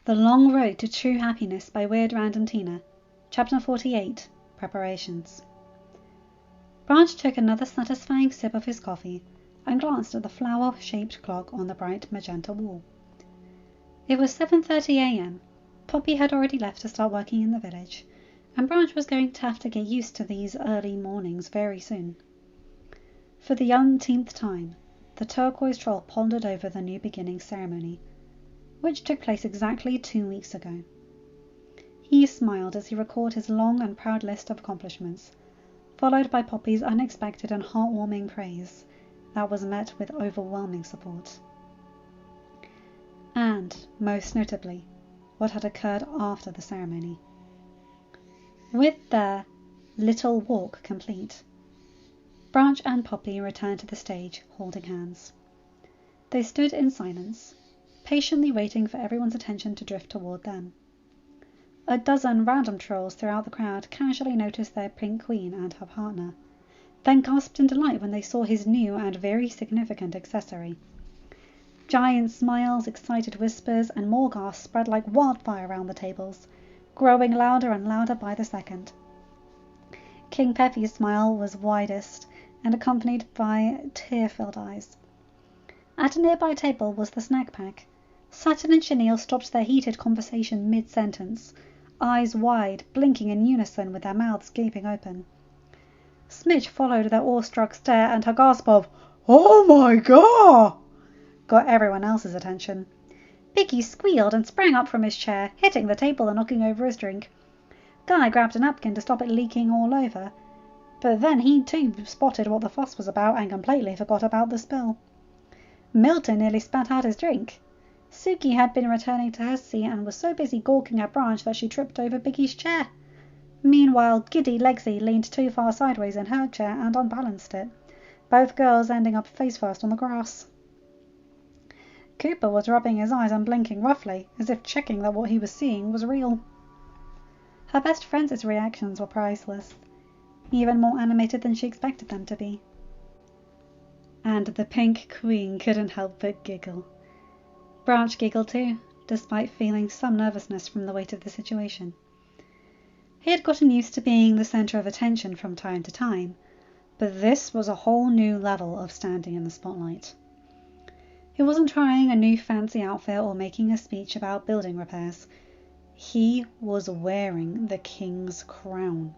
The Long Road to True Happiness by WierdRandomTina. Chapter 48. Preparations. Branch took another satisfying sip of his coffee and glanced at the flower-shaped clock on the bright magenta wall. It was 7:30 a.m. Poppy had already left to start working in the village, and Branch was going to have to get used to these early mornings very soon. For the umpteenth time, the turquoise troll pondered over the new beginning ceremony, which took place exactly 2 weeks ago. He smiled as he recalled his long and proud list of accomplishments, followed by Poppy's unexpected and heartwarming praise that was met with overwhelming support. And, most notably, what had occurred after the ceremony. With their little walk complete, Branch and Poppy returned to the stage, holding hands. They stood in silence, patiently waiting for everyone's attention to drift toward them. A dozen random trolls throughout the crowd casually noticed their pink queen and her partner, then gasped in delight when they saw his new and very significant accessory. Giant smiles, excited whispers, and more gasps spread like wildfire around the tables, growing louder and louder by the second. King Peppy's smile was widest and accompanied by tear-filled eyes. At a nearby table was the snack pack. Saturn and Chenille stopped their heated conversation mid-sentence, eyes wide, blinking in unison with their mouths gaping open. Smidge followed their awestruck stare, and her gasp of, "Oh my God!" got everyone else's attention. Piggy squealed and sprang up from his chair, hitting the table and knocking over his drink. Guy grabbed a napkin to stop it leaking all over, but then he too spotted what the fuss was about and completely forgot about the spill. Milton nearly spat out his drink. Suki had been returning to her seat and was so busy gawking at Branch that she tripped over Piggy's chair. Meanwhile, giddy Lexi leaned too far sideways in her chair and unbalanced it, both girls ending up face first on the grass. Cooper was rubbing his eyes and blinking roughly, as if checking that what he was seeing was real. Her best friend's reactions were priceless, even more animated than she expected them to be. And the pink queen couldn't help but giggle. Branch giggled too, despite feeling some nervousness from the weight of the situation. He had gotten used to being the centre of attention from time to time, but this was a whole new level of standing in the spotlight. He wasn't trying a new fancy outfit or making a speech about building repairs. He was wearing the king's crown.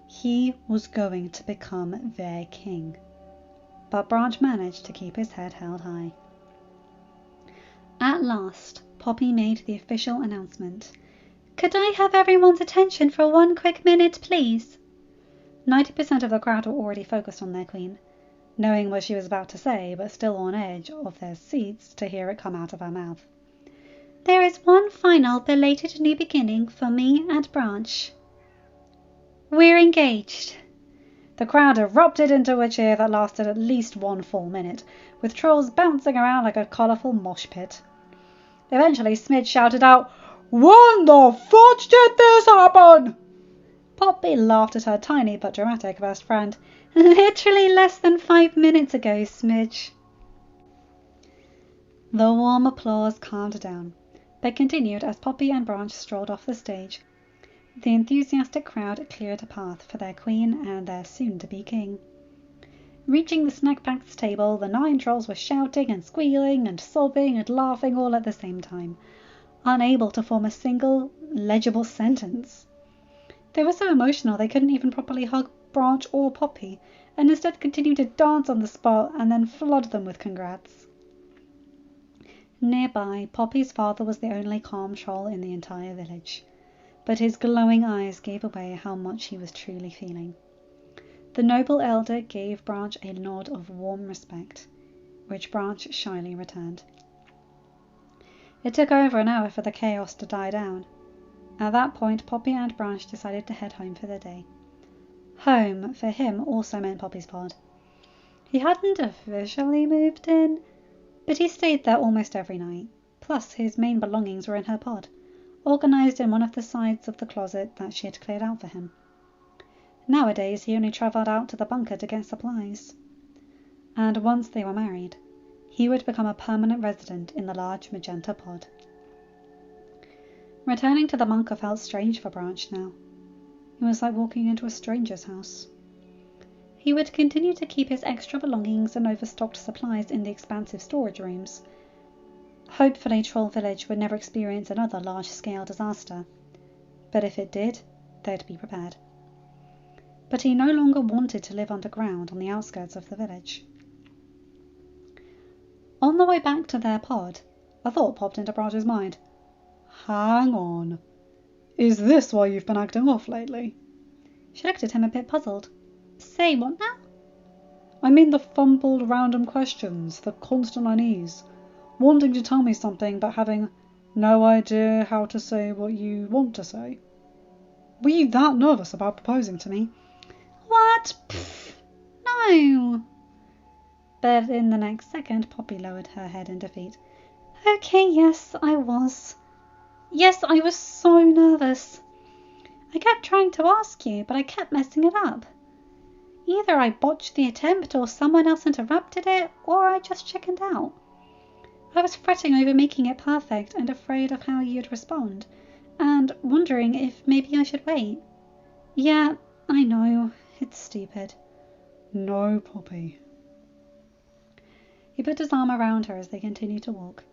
He was going to become their king. But Branch managed to keep his head held high. At last, Poppy made the official announcement. "Could I have everyone's attention for 1 quick minute, please?" 90% of the crowd were already focused on their queen, knowing what she was about to say, but still on edge of their seats to hear it come out of her mouth. "There is one final belated new beginning for me and Branch. We're engaged." The crowd erupted into a cheer that lasted at least 1 full minute, with trolls bouncing around like a colourful mosh pit. Eventually, Smidge shouted out, "When the fudge did this happen?" Poppy laughed at her tiny but dramatic best friend. "Literally less than 5 minutes ago, Smidge." The warm applause calmed down, but continued as Poppy and Branch strolled off the stage. The enthusiastic crowd cleared a path for their queen and their soon-to-be king. Reaching the snack pack's table, the 9 trolls were shouting and squealing and sobbing and laughing all at the same time, unable to form a single legible sentence. They were so emotional they couldn't even properly hug Branch or Poppy, and instead continued to dance on the spot and then flood them with congrats. Nearby, Poppy's father was the only calm troll in the entire village, but his glowing eyes gave away how much he was truly feeling. The noble elder gave Branch a nod of warm respect, which Branch shyly returned. It took over an hour for the chaos to die down. At that point, Poppy and Branch decided to head home for the day. Home, for him, also meant Poppy's pod. He hadn't officially moved in, but he stayed there almost every night. Plus, his main belongings were in her pod, organised in one of the sides of the closet that she had cleared out for him. Nowadays, he only travelled out to the bunker to get supplies. And once they were married, he would become a permanent resident in the large magenta pod. Returning to the bunker felt strange for Branch now. It was like walking into a stranger's house. He would continue to keep his extra belongings and overstocked supplies in the expansive storage rooms. Hopefully Troll Village would never experience another large-scale disaster, but if it did, they'd be prepared. But he no longer wanted to live underground on the outskirts of the village. On the way back to their pod, a thought popped into Branch's mind. Hang on. Is this why you've been acting off lately? She looked at him a bit puzzled. Say what now? I mean the fumbled random questions, the constant unease, wanting to tell me something but having no idea how to say what you want to say. Were you that nervous about proposing to me? What? Pfft, no. But in the next second, Poppy lowered her head in defeat. Okay, yes, I was. Yes, I was so nervous. I kept trying to ask you, but I kept messing it up. Either I botched the attempt or someone else interrupted it, or I just chickened out. I was fretting over making it perfect and afraid of how you'd respond, and wondering if maybe I should wait. Yeah, I know, it's stupid. No, Poppy. He put his arm around her as they continued to walk.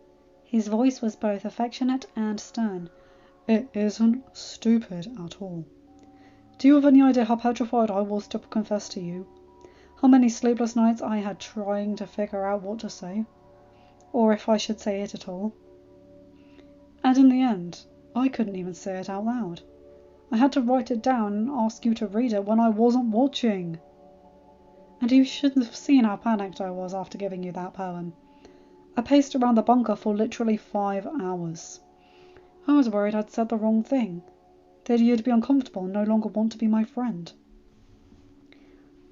His voice was both affectionate and stern. It isn't stupid at all. Do you have any idea how petrified I was to confess to you? How many sleepless nights I had trying to figure out what to say? Or if I should say it at all? And in the end, I couldn't even say it out loud. I had to write it down and ask you to read it when I wasn't watching. And you should have seen how panicked I was after giving you that poem. I paced around the bunker for literally 5 hours. I was worried I'd said the wrong thing, that you'd be uncomfortable and no longer want to be my friend.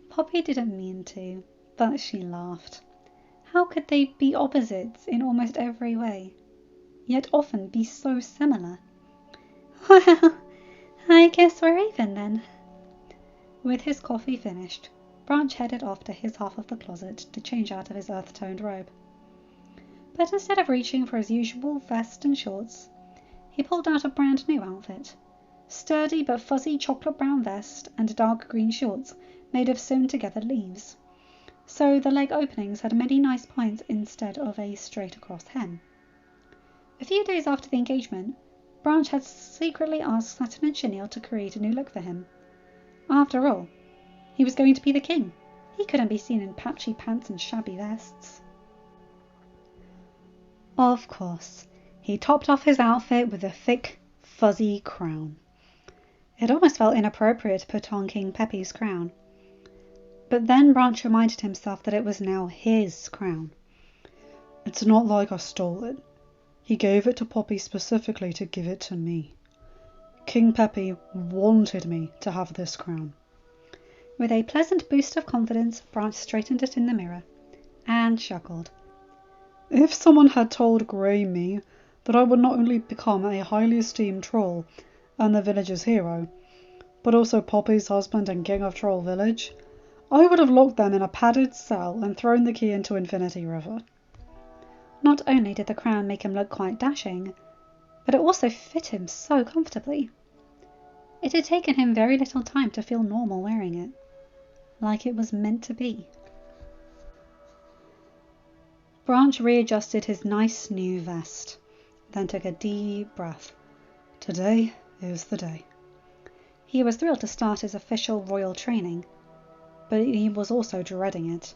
Poppy didn't mean to, but she laughed. How could they be opposites in almost every way, yet often be so similar? Well, I guess we're even then. With his coffee finished, Branch headed off to his half of the closet to change out of his earth-toned robe. But instead of reaching for his usual vest and shorts, he pulled out a brand new outfit. Sturdy but fuzzy chocolate brown vest and dark green shorts made of sewn together leaves. So the leg openings had many nice points instead of a straight across hem. A few days after the engagement, Branch had secretly asked Saturn and Chenille to create a new look for him. After all, he was going to be the king. He couldn't be seen in patchy pants and shabby vests. Of course, he topped off his outfit with a thick, fuzzy crown. It almost felt inappropriate to put on King Peppy's crown. But then Branch reminded himself that it was now his crown. It's not like I stole it. He gave it to Poppy specifically to give it to me. King Peppy wanted me to have this crown. With a pleasant boost of confidence, Branch straightened it in the mirror and chuckled. If someone had told Grey me that I would not only become a highly esteemed troll and the village's hero, but also Poppy's husband and king of Troll Village, I would have locked them in a padded cell and thrown the key into Infinity River. Not only did the crown make him look quite dashing, but it also fit him so comfortably. It had taken him very little time to feel normal wearing it, like it was meant to be. Branch readjusted his nice new vest, then took a deep breath. Today is the day. He was thrilled to start his official royal training, but he was also dreading it.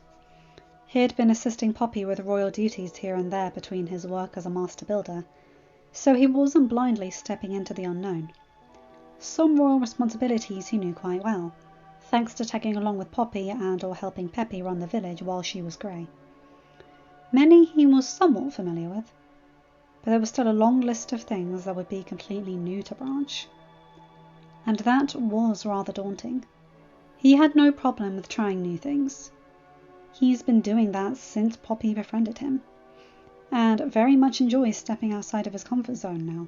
He had been assisting Poppy with royal duties here and there between his work as a master builder, so he wasn't blindly stepping into the unknown. Some royal responsibilities he knew quite well, thanks to tagging along with Poppy and or helping Peppy run the village while she was grey. Many he was somewhat familiar with, but there was still a long list of things that would be completely new to Branch. And that was rather daunting. He had no problem with trying new things. He's been doing that since Poppy befriended him, and very much enjoys stepping outside of his comfort zone now.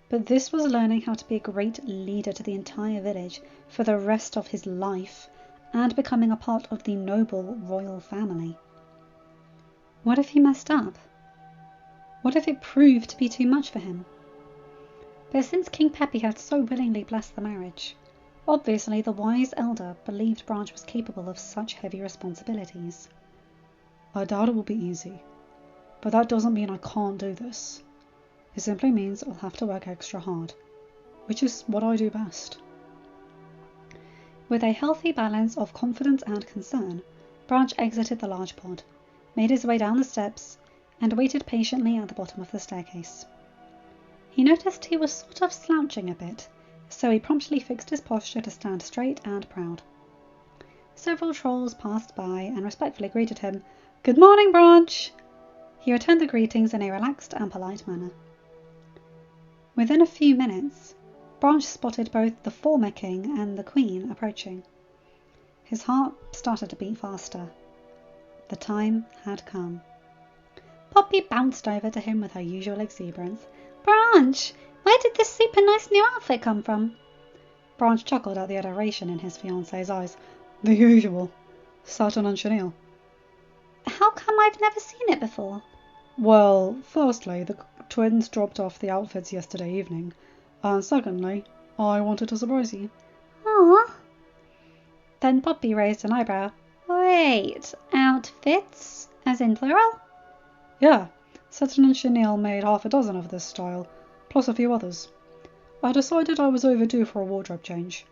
But this was learning how to be a great leader to the entire village for the rest of his life, and becoming a part of the noble royal family. What if he messed up? What if it proved to be too much for him? But since King Peppy had so willingly blessed the marriage, obviously the wise elder believed Branch was capable of such heavy responsibilities. I doubt it will be easy, but that doesn't mean I can't do this. It simply means I'll have to work extra hard, which is what I do best. With a healthy balance of confidence and concern, Branch exited the large pod, made his way down the steps, and waited patiently at the bottom of the staircase. He noticed he was sort of slouching a bit, so he promptly fixed his posture to stand straight and proud. Several trolls passed by and respectfully greeted him. "Good morning, Branch!" He returned the greetings in a relaxed and polite manner. Within a few minutes, Branch spotted both the former king and the queen approaching. His heart started to beat faster. The time had come. Poppy bounced over to him with her usual exuberance. "Branch, where did this super nice new outfit come from?" Branch chuckled at the adoration in his fiancée's eyes. "The usual. Saturn and chenille." "How come I've never seen it before?" "Well, firstly, the twins dropped off the outfits yesterday evening, and secondly, I wanted to surprise you." "Aww." Then Poppy raised an eyebrow. "Wait, outfits? As in plural?" "Yeah, Saturn and chenille made half a dozen of this style, plus a few others. I decided I was overdue for a wardrobe change.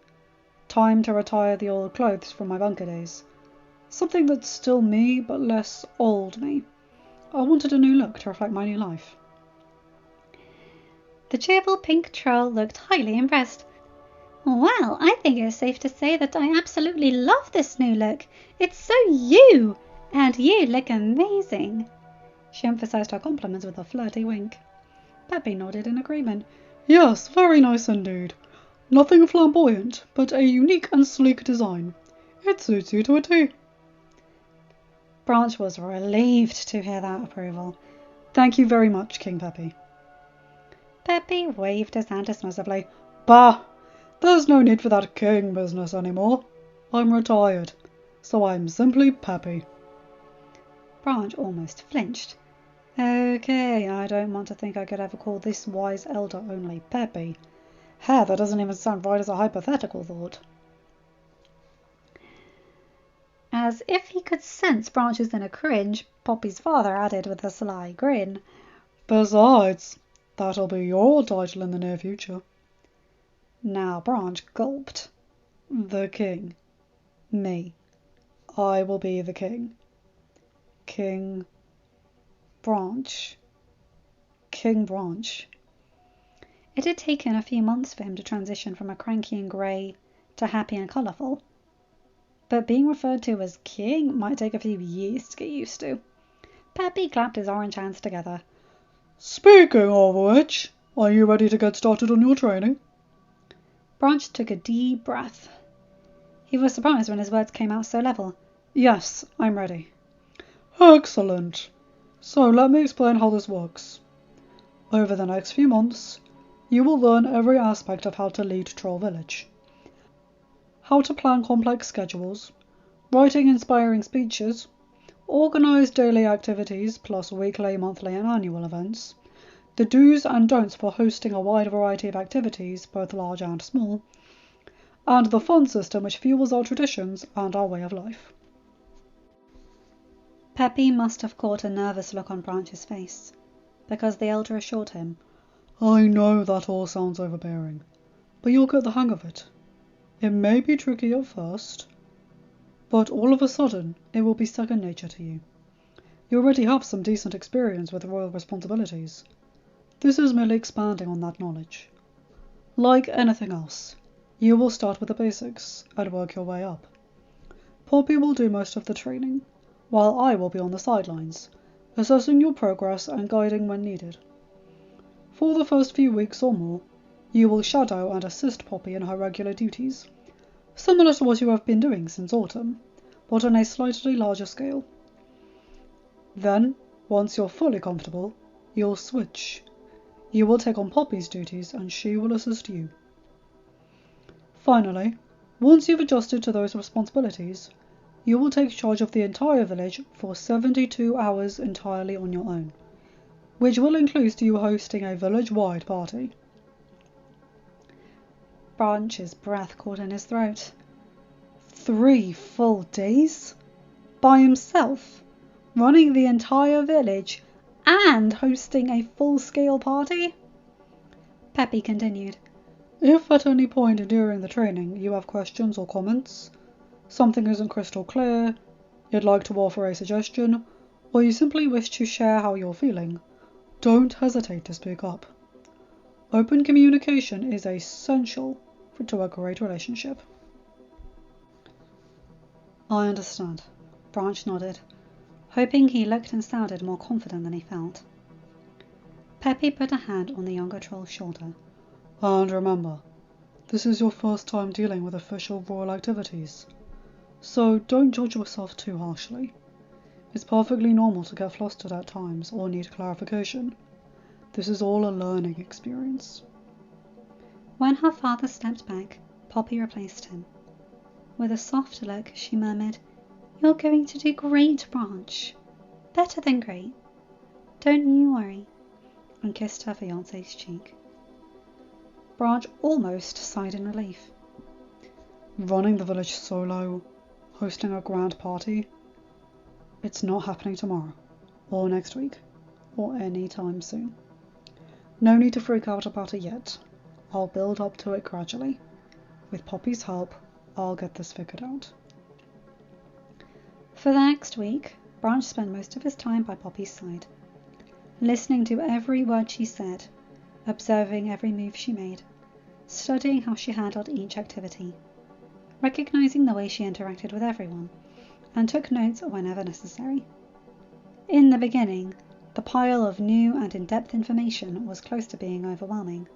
Time to retire the old clothes from my bunker days. Something that's still me, but less old me. I wanted a new look to reflect my new life." The cheerful pink troll looked highly impressed. "Well, I think it's safe to say that I absolutely love this new look. It's so you, and you look amazing." She emphasized her compliments with a flirty wink. Peppy nodded in agreement. "Yes, very nice indeed. Nothing flamboyant, but a unique and sleek design. It suits you to a T." Branch was relieved to hear that approval. "Thank you very much, King Peppy." Peppy waved his hand dismissively. "Bah! There's no need for that king business anymore. I'm retired, so I'm simply Peppy." Branch almost flinched. Okay, I don't want to think I could ever call this wise elder only Peppy. That doesn't even sound right as a hypothetical thought. As if he could sense Branch's inner cringe, Poppy's father added with a sly grin. "Besides, that'll be your title in the near future." Now Branch gulped. "The king. Me. I will be the king. King Branch. King Branch." It had taken a few months for him to transition from a cranky and grey to happy and colourful, but being referred to as king might take a few years to get used to. Peppy clapped his orange hands together. "Speaking of which, are you ready to get started on your training?" Branch took a deep breath. He was surprised when his words came out so level. "Yes, I'm ready." "Excellent. So let me explain how this works. Over the next few months, you will learn every aspect of how to lead Troll Village. How to plan complex schedules, writing inspiring speeches, organize daily activities plus weekly, monthly and annual events, the do's and don'ts for hosting a wide variety of activities, both large and small, and the fund system which fuels our traditions and our way of life." Peppy must have caught a nervous look on Branch's face, because the elder assured him, "I know that all sounds overbearing, but you'll get the hang of it. It may be tricky at first, but all of a sudden it will be second nature to you. You already have some decent experience with royal responsibilities. This is merely expanding on that knowledge. Like anything else, you will start with the basics and work your way up. Poppy will do most of the training, while I will be on the sidelines, assessing your progress and guiding when needed. For the first few weeks or more, you will shadow and assist Poppy in her regular duties, similar to what you have been doing since autumn, but on a slightly larger scale. Then, once you're fully comfortable, you'll switch. You will take on Poppy's duties and she will assist you. Finally, once you've adjusted to those responsibilities, you will take charge of the entire village for 72 hours entirely on your own, which will include you hosting a village-wide party." Branch's breath caught in his throat. 3 full days? By himself? Running the entire village and hosting a full-scale party? Peppy continued. If at any point during the training you have questions or comments, something isn't crystal clear, you'd like to offer a suggestion, or you simply wish to share how you're feeling, don't hesitate to speak up. Open communication is essential to a great relationship. I understand. Branch nodded, hoping he looked and sounded more confident than he felt. Peppy put a hand on the younger troll's shoulder. And remember, this is your first time dealing with official royal activities, so don't judge yourself too harshly. It's perfectly normal to get flustered at times or need clarification. This is all a learning experience. When her father stepped back, Poppy replaced him. With a soft look, she murmured, "You're going to do great, Branch. Better than great. Don't you worry," and kissed her fiancé's cheek. Branch almost sighed in relief. Running the village solo, hosting a grand party, it's not happening tomorrow, or next week, or any time soon. No need to freak out about it yet. I'll build up to it gradually. With Poppy's help, I'll get this figured out. For the next week, Branch spent most of his time by Poppy's side, listening to every word she said, observing every move she made, studying how she handled each activity, recognizing the way she interacted with everyone, and took notes whenever necessary. In the beginning, the pile of new and in-depth information was close to being overwhelming,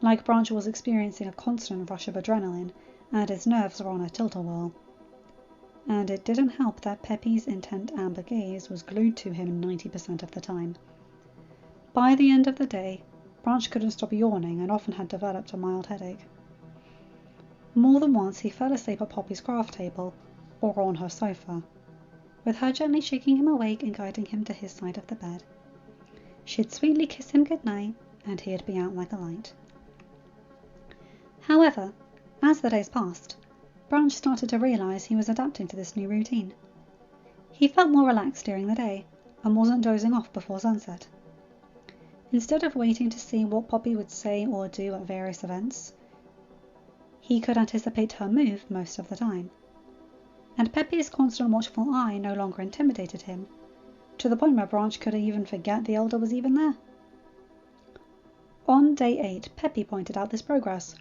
like Branch was experiencing a constant rush of adrenaline and his nerves were on a tilt-a-whirl. And it didn't help that Peppy's intent amber gaze was glued to him 90% of the time. By the end of the day, Branch couldn't stop yawning and often had developed a mild headache. More than once he fell asleep at Poppy's craft table or on her sofa, with her gently shaking him awake and guiding him to his side of the bed. She'd sweetly kiss him goodnight, and he'd be out like a light. However, as the days passed, Branch started to realize he was adapting to this new routine. He felt more relaxed during the day and wasn't dozing off before sunset. Instead of waiting to see what Poppy would say or do at various events, he could anticipate her move most of the time. And Peppy's constant watchful eye no longer intimidated him, to the point where Branch could even forget the elder was even there. On day 8, Peppy pointed out this progress.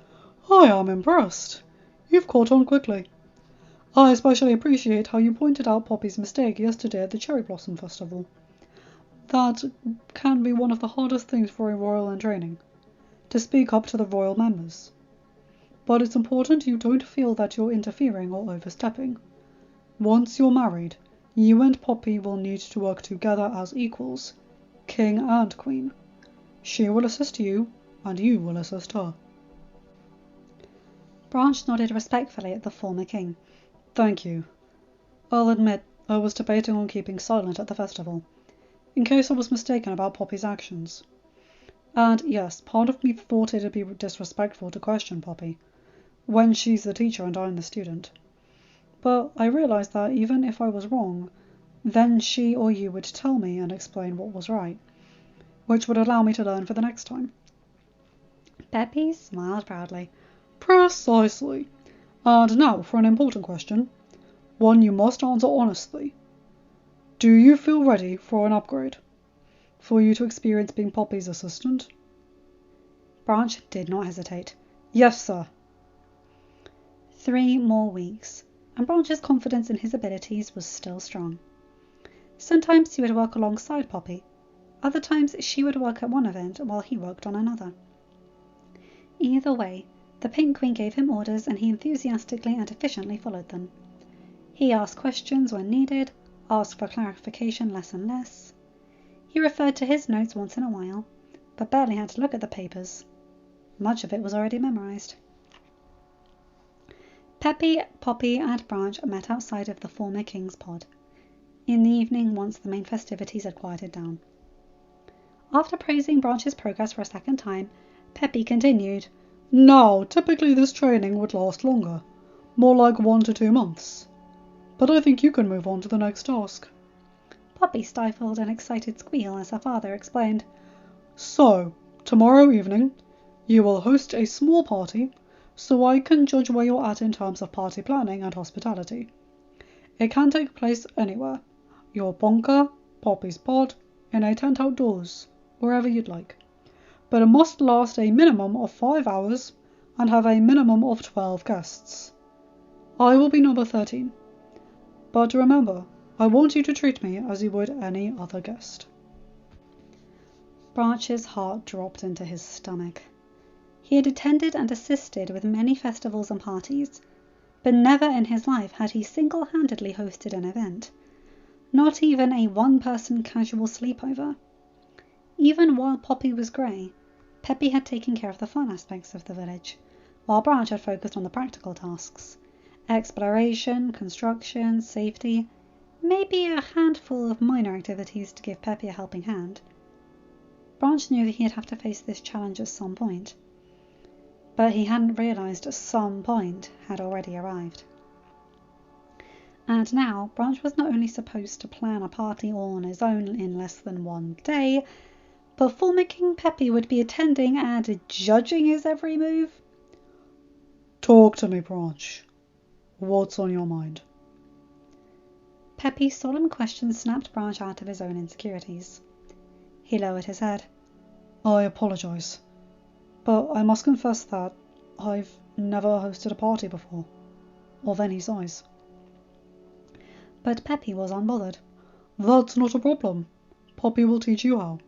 I am impressed. You've caught on quickly. I especially appreciate how you pointed out Poppy's mistake yesterday at the Cherry Blossom Festival. That can be one of the hardest things for a royal in training, to speak up to the royal members. But it's important you don't feel that you're interfering or overstepping. Once you're married, you and Poppy will need to work together as equals, king and queen. She will assist you, and you will assist her. Branch nodded respectfully at the former king. Thank you. I'll admit I was debating on keeping silent at the festival, in case I was mistaken about Poppy's actions. And yes, part of me thought it'd be disrespectful to question Poppy, when she's the teacher and I'm the student. But I realized that even if I was wrong, then she or you would tell me and explain what was right, which would allow me to learn for the next time. Peppy smiled proudly. Precisely. And now for an important question, one you must answer honestly. Do you feel ready for an upgrade? For you to experience being Poppy's assistant? Branch did not hesitate. Yes, sir. 3 more weeks, and Branch's confidence in his abilities was still strong. Sometimes he would work alongside Poppy. Other times she would work at one event while he worked on another. Either way, the Pink Queen gave him orders and he enthusiastically and efficiently followed them. He asked questions when needed, asked for clarification less and less. He referred to his notes once in a while, but barely had to look at the papers. Much of it was already memorized. Peppy, Poppy, and Branch met outside of the former king's pod, in the evening once the main festivities had quieted down. After praising Branch's progress for a second time, Peppy continued, Now, typically this training would last longer, more like 1 to 2 months. But I think you can move on to the next task. Poppy stifled an excited squeal as her father explained. So, tomorrow evening, you will host a small party so I can judge where you're at in terms of party planning and hospitality. It can take place anywhere. Your bunker, Poppy's pod, in a tent outdoors, wherever you'd like. But it must last a minimum of 5 hours and have a minimum of 12 guests. I will be number 13. But remember, I want you to treat me as you would any other guest. Branch's heart dropped into his stomach. He had attended and assisted with many festivals and parties, but never in his life had he single-handedly hosted an event. Not even a one-person casual sleepover. Even while Poppy was grey, Peppy had taken care of the fun aspects of the village, while Branch had focused on the practical tasks. Exploration, construction, safety, maybe a handful of minor activities to give Peppy a helping hand. Branch knew that he'd have to face this challenge at some point, but he hadn't realised some point had already arrived. And now, Branch was not only supposed to plan a party all on his own in less than 1 day, but former King Peppy would be attending and judging his every move. Talk to me, Branch. What's on your mind? Peppy's solemn question snapped Branch out of his own insecurities. He lowered his head. I apologise, but I must confess that I've never hosted a party before, of any size. But Peppy was unbothered. That's not a problem. Poppy will teach you how.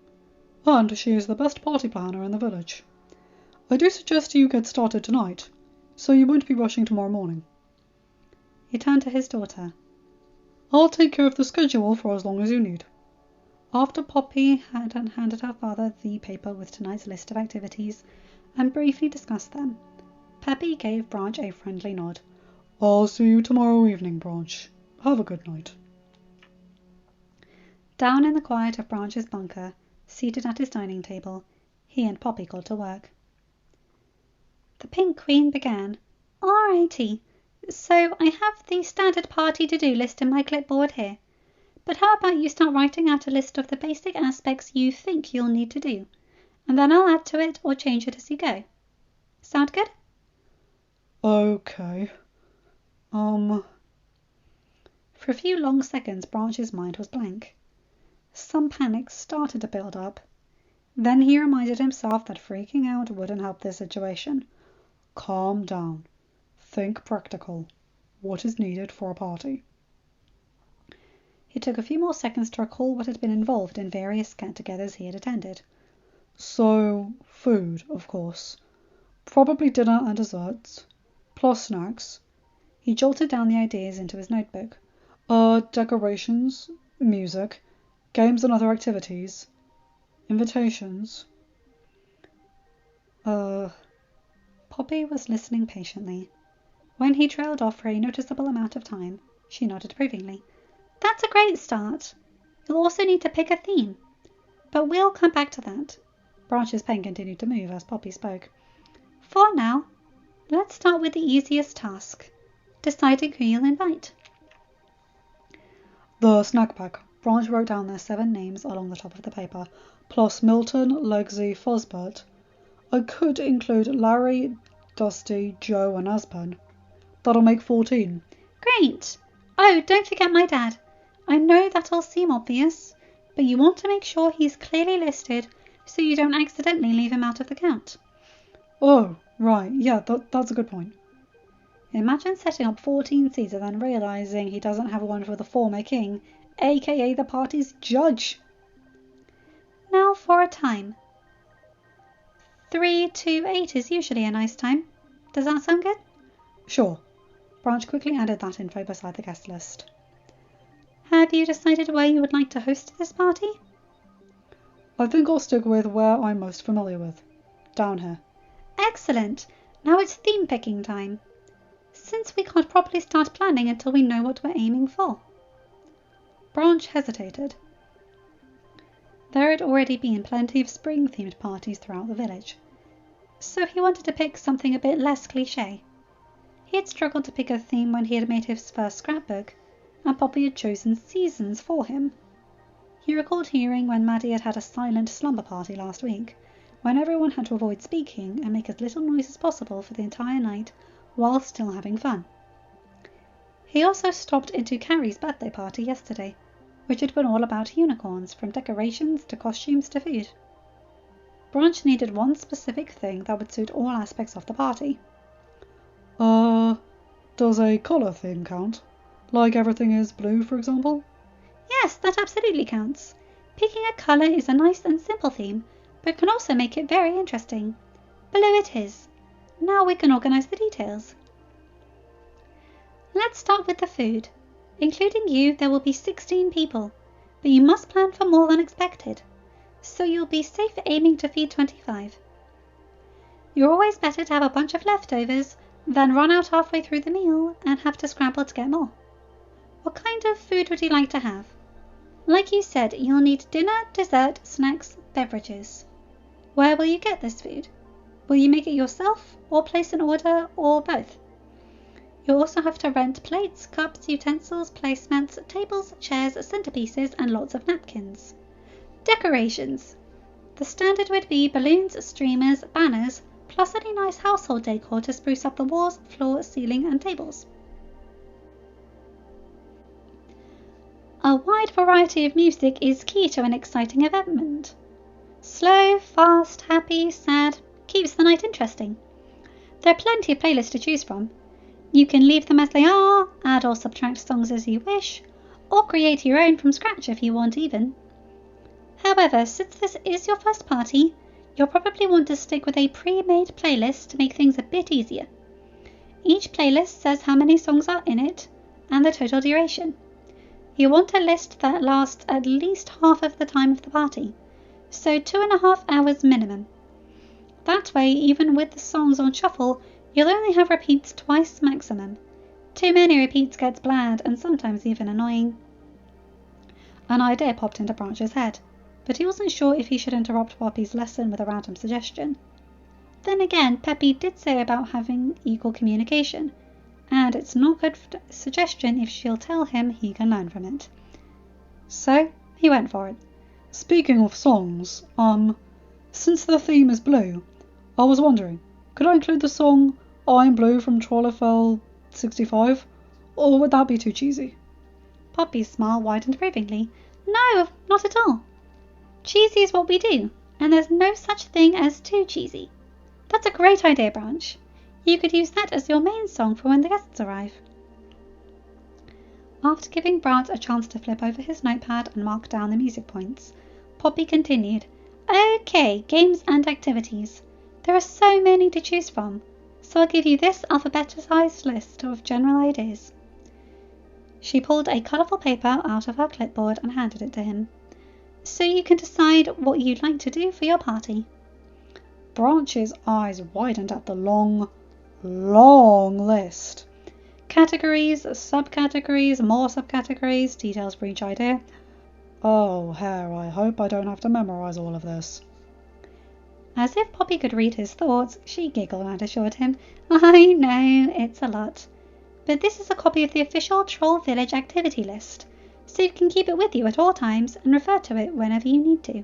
And she is the best party planner in the village. I do suggest you get started tonight, so you won't be rushing tomorrow morning. He turned to his daughter. I'll take care of the schedule for as long as you need. After Poppy had handed her father the paper with tonight's list of activities and briefly discussed them, Peppy gave Branch a friendly nod. I'll see you tomorrow evening, Branch. Have a good night. Down in the quiet of Branch's bunker, seated at his dining table, he and Poppy got to work. The Pink Queen began. "Alrighty, so I have the standard party to-do list in my clipboard here. But how about you start writing out a list of the basic aspects you think you'll need to do, and then I'll add to it or change it as you go. Sound good?" Okay. For a few long seconds Branch's mind was blank. Some panic started to build up. Then he reminded himself that freaking out wouldn't help the situation. Calm down. Think practical. What is needed for a party? He took a few more seconds to recall what had been involved in various get-togethers he had attended. So, food, of course. Probably dinner and desserts. Plus snacks. He jotted down the ideas into his notebook. Decorations, music, games and other activities, invitations. Poppy was listening patiently. When he trailed off for a noticeable amount of time, she nodded approvingly. "That's a great start. You'll also need to pick a theme. But we'll come back to that." Branch's pen continued to move as Poppy spoke. "For now, let's start with the easiest task. Deciding who you'll invite." The snack pack. Branch wrote down their 7 names along the top of the paper, plus Milton, Legsy, Fosbert. I could include Larry, Dusty, Joe and Aspen. That'll make 14. "Great! Oh, don't forget my dad. I know that'll seem obvious, but you want to make sure he's clearly listed so you don't accidentally leave him out of the count." Oh, right, yeah, that's a good point. Imagine setting up 14 seats and then realising he doesn't have one for the former king, aka the party's judge. "Now for a time. 3 to 8 is usually a nice time. Does that sound good?" Sure. Branch quickly added that info beside the guest list. "Have you decided where you would like to host this party?" I think I'll stick with where I'm most familiar with. Down here. "Excellent! Now it's theme picking time. Since we can't properly start planning until we know what we're aiming for." Branch hesitated. There had already been plenty of spring-themed parties throughout the village. so he wanted to pick something a bit less cliché. He had struggled to pick a theme when he had made his first scrapbook, and Poppy had chosen seasons for him. He recalled hearing when Maddie had had a silent slumber party last week, when everyone had to avoid speaking and make as little noise as possible for the entire night while still having fun. He also stopped into Carrie's birthday party yesterday, which had been all about unicorns, from decorations to costumes to food. Branch needed one specific thing that would suit all aspects of the party. Does a colour theme count? Like everything is blue, for example? Yes, that absolutely counts. Picking a colour is a nice and simple theme, but can also make it very interesting. Blue it is. Now we can organise the details. Let's start with the food. Including you, there will be 16 people, but you must plan for more than expected, so you'll be safe aiming to feed 25. You're always better to have a bunch of leftovers than run out halfway through the meal and have to scramble to get more. What kind of food would you like to have? Like you said, you'll need dinner, dessert, snacks, beverages. Where will you get this food? Will you make it yourself, or place an order, or both? You'll also have to rent plates, cups, utensils, placemats, tables, chairs, centerpieces, and lots of napkins. Decorations. The standard would be balloons, streamers, banners, plus any nice household decor to spruce up the walls, floor, ceiling, and tables. A wide variety of music is key to an exciting event. Slow, fast, happy, sad, keeps the night interesting. There are plenty of playlists to choose from. You can leave them as they are, add or subtract songs as you wish, or create your own from scratch if you want even. However, since this is your first party, you'll probably want to stick with a pre-made playlist to make things a bit easier. Each playlist says how many songs are in it and the total duration. You want a list that lasts at least half of the time of the party, so 2.5 hours minimum. That way, even with the songs on shuffle, you'll only have repeats twice maximum. Too many repeats gets bland and sometimes even annoying. An idea popped into Branch's head, but he wasn't sure if he should interrupt Poppy's lesson with a random suggestion. Then again, Peppy did say about having equal communication, and it's not a good suggestion if she'll tell him he can learn from it. So he went for it. Speaking of songs, since the theme is blue, I was wondering, could I include the song I'm Blue from Trollifell 65, or would that be too cheesy? Poppy's smile widened approvingly. No, not at all. Cheesy is what we do, and there's no such thing as too cheesy. That's a great idea, Branch. You could use that as your main song for when the guests arrive. After giving Branch a chance to flip over his notepad and mark down the music points, Poppy continued, Okay, games and activities. There are so many to choose from, so I'll give you this alphabetized list of general ideas. She pulled a colourful paper out of her clipboard and handed it to him, so you can decide what you'd like to do for your party. Branch's eyes widened at the long list. Categories, subcategories, more subcategories, details for each idea. Oh, Hare, I hope I don't have to memorise all of this. As if Poppy could read his thoughts, she giggled and assured him, I know, it's a lot. But this is a copy of the official Troll Village activity list, so you can keep it with you at all times and refer to it whenever you need to.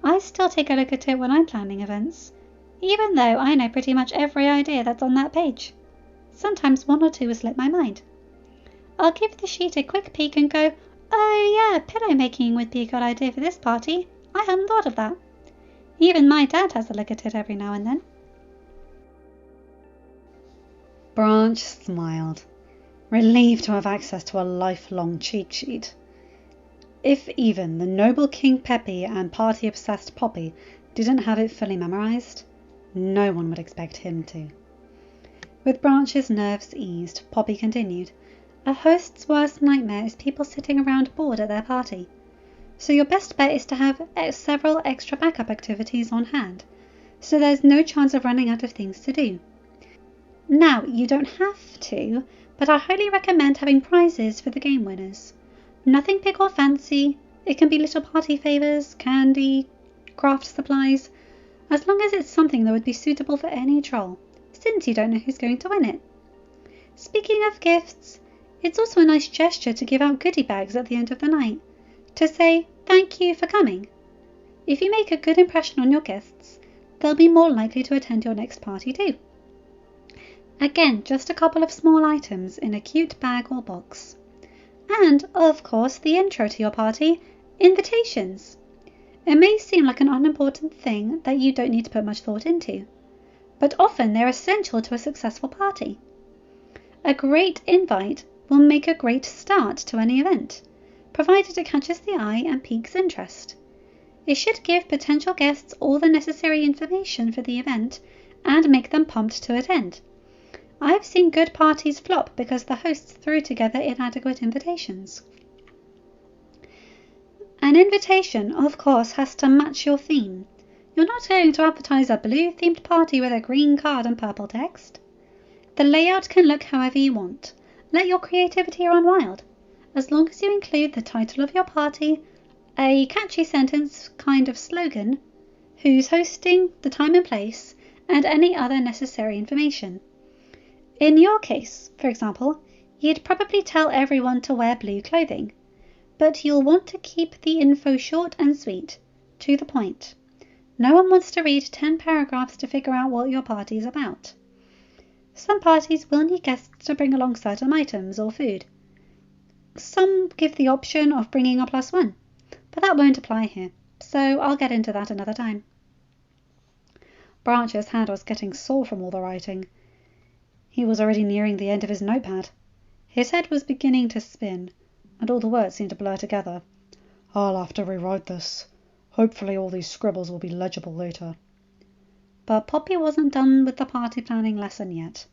I still take a look at it when I'm planning events, even though I know pretty much every idea that's on that page. Sometimes one or two will slip my mind. I'll give the sheet a quick peek and go, oh yeah, pillow making would be a good idea for this party. I hadn't thought of that. Even my dad has a look at it every now and then. Branch smiled, relieved to have access to a lifelong cheat sheet. If even the noble King Peppy and party-obsessed Poppy didn't have it fully memorised, no one would expect him to. With Branch's nerves eased, Poppy continued, A host's worst nightmare is people sitting around bored at their party. So your best bet is to have several extra backup activities on hand, so there's no chance of running out of things to do. Now, you don't have to, but I highly recommend having prizes for the game winners. Nothing big or fancy. It can be little party favours, candy, craft supplies, as long as it's something that would be suitable for any troll, since you don't know who's going to win it. Speaking of gifts, it's also a nice gesture to give out goodie bags at the end of the night, to say thank you for coming. If you make a good impression on your guests, they'll be more likely to attend your next party too. Again, just a couple of small items in a cute bag or box. And, of course, the intro to your party, invitations. It may seem like an unimportant thing that you don't need to put much thought into, but often they're essential to a successful party. A great invite will make a great start to any event, provided it catches the eye and piques interest. It should give potential guests all the necessary information for the event and make them pumped to attend. I've seen good parties flop because the hosts threw together inadequate invitations. An invitation, of course, has to match your theme. You're not going to advertise a blue-themed party with a green card and purple text. The layout can look however you want. Let your creativity run wild. As long as you include the title of your party, a catchy sentence kind of slogan, who's hosting, the time and place, and any other necessary information. In your case, for example, you'd probably tell everyone to wear blue clothing, but you'll want to keep the info short and sweet, to the point. No one wants to read 10 paragraphs to figure out what your party is about. Some parties will need guests to bring along certain items or food. Some give the option of bringing a +1, but that won't apply here, so I'll get into that another time. Branch's hand was getting sore from all the writing. He was already nearing the end of his notepad. His head was beginning to spin, and all the words seemed to blur together. I'll have to rewrite this. Hopefully all these scribbles will be legible later. But Poppy wasn't done with the party planning lesson yet.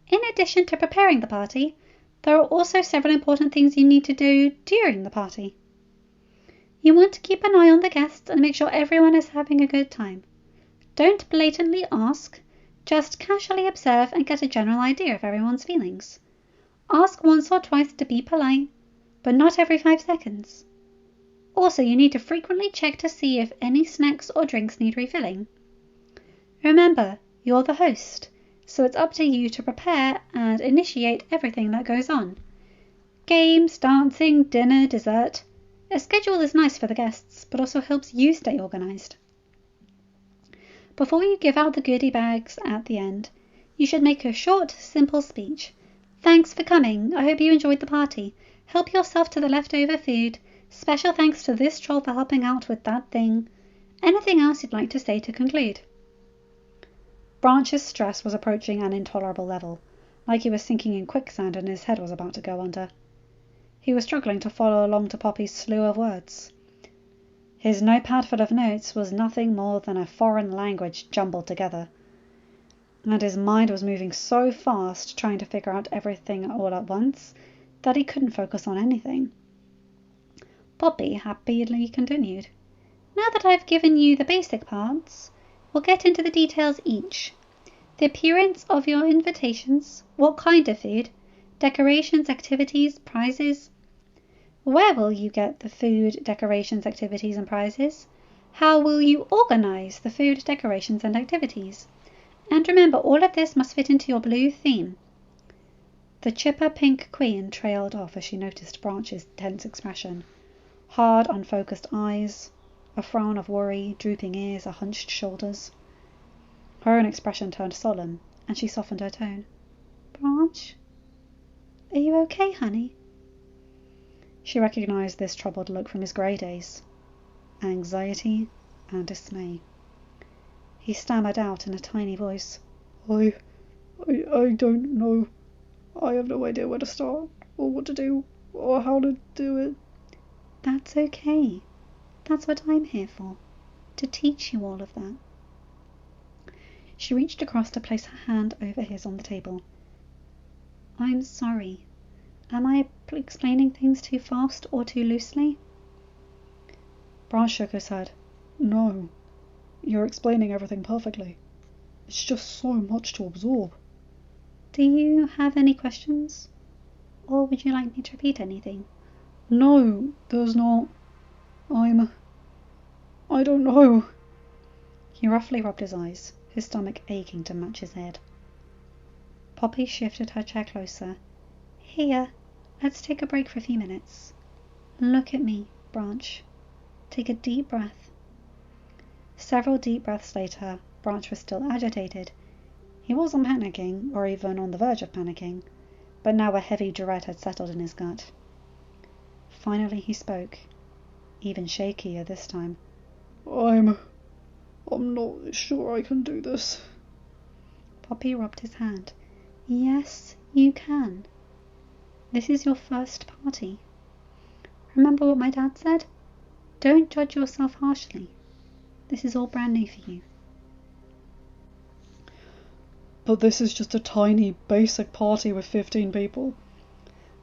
In addition to preparing the party, there are also several important things you need to do during the party. You want to keep an eye on the guests and make sure everyone is having a good time. Don't blatantly ask. Just casually observe and get a general idea of everyone's feelings. Ask once or twice to be polite, but not every 5 seconds. Also, you need to frequently check to see if any snacks or drinks need refilling. Remember, you're the host, so it's up to you to prepare and initiate everything that goes on. Games, dancing, dinner, dessert. A schedule is nice for the guests, but also helps you stay organised. Before you give out the goodie bags at the end, you should make a short, simple speech. Thanks for coming. I hope you enjoyed the party. Help yourself to the leftover food. Special thanks to this troll for helping out with that thing. Anything else you'd like to say to conclude? Branch's stress was approaching an intolerable level, like he was sinking in quicksand and his head was about to go under. He was struggling to follow along to Poppy's slew of words. His notepad full of notes was nothing more than a foreign language jumbled together, and his mind was moving so fast trying to figure out everything all at once that he couldn't focus on anything. Poppy happily continued. Now that I've given you the basic parts, we'll get into the details each. The appearance of your invitations, what kind of food, decorations, activities, prizes. Where will you get the food, decorations, activities, and prizes? How will you organize the food, decorations, and activities? And remember, all of this must fit into your blue theme. The chipper pink queen trailed off as she noticed Branch's tense expression. Hard, unfocused eyes, a frown of worry, drooping ears, a hunched shoulders. Her own expression turned solemn, and she softened her tone. Branch? Are you okay, honey? She recognized this troubled look from his grey days. Anxiety and dismay. He stammered out in a tiny voice. I don't know. I have no idea where to start, or what to do, or how to do it. That's okay. That's what I'm here for. To teach you all of that. She reached across to place her hand over his on the table. I'm sorry. Am I explaining things too fast or too loosely? Branch shook his head. No, you're explaining everything perfectly. It's just so much to absorb. Do you have any questions? Or would you like me to repeat anything? No, there's not. I don't know. He roughly rubbed his eyes, his stomach aching to match his head. Poppy shifted her chair closer. Here, let's take a break for a few minutes. Look at me, Branch. Take a deep breath. Several deep breaths later, Branch was still agitated. He wasn't panicking, or even on the verge of panicking, but now a heavy dread had settled in his gut. Finally he spoke, even shakier this time. I'm not sure I can do this. Poppy rubbed his hand. Yes, you can. This is your first party. Remember what my dad said? Don't judge yourself harshly. This is all brand new for you. But this is just a tiny, basic party with 15 people.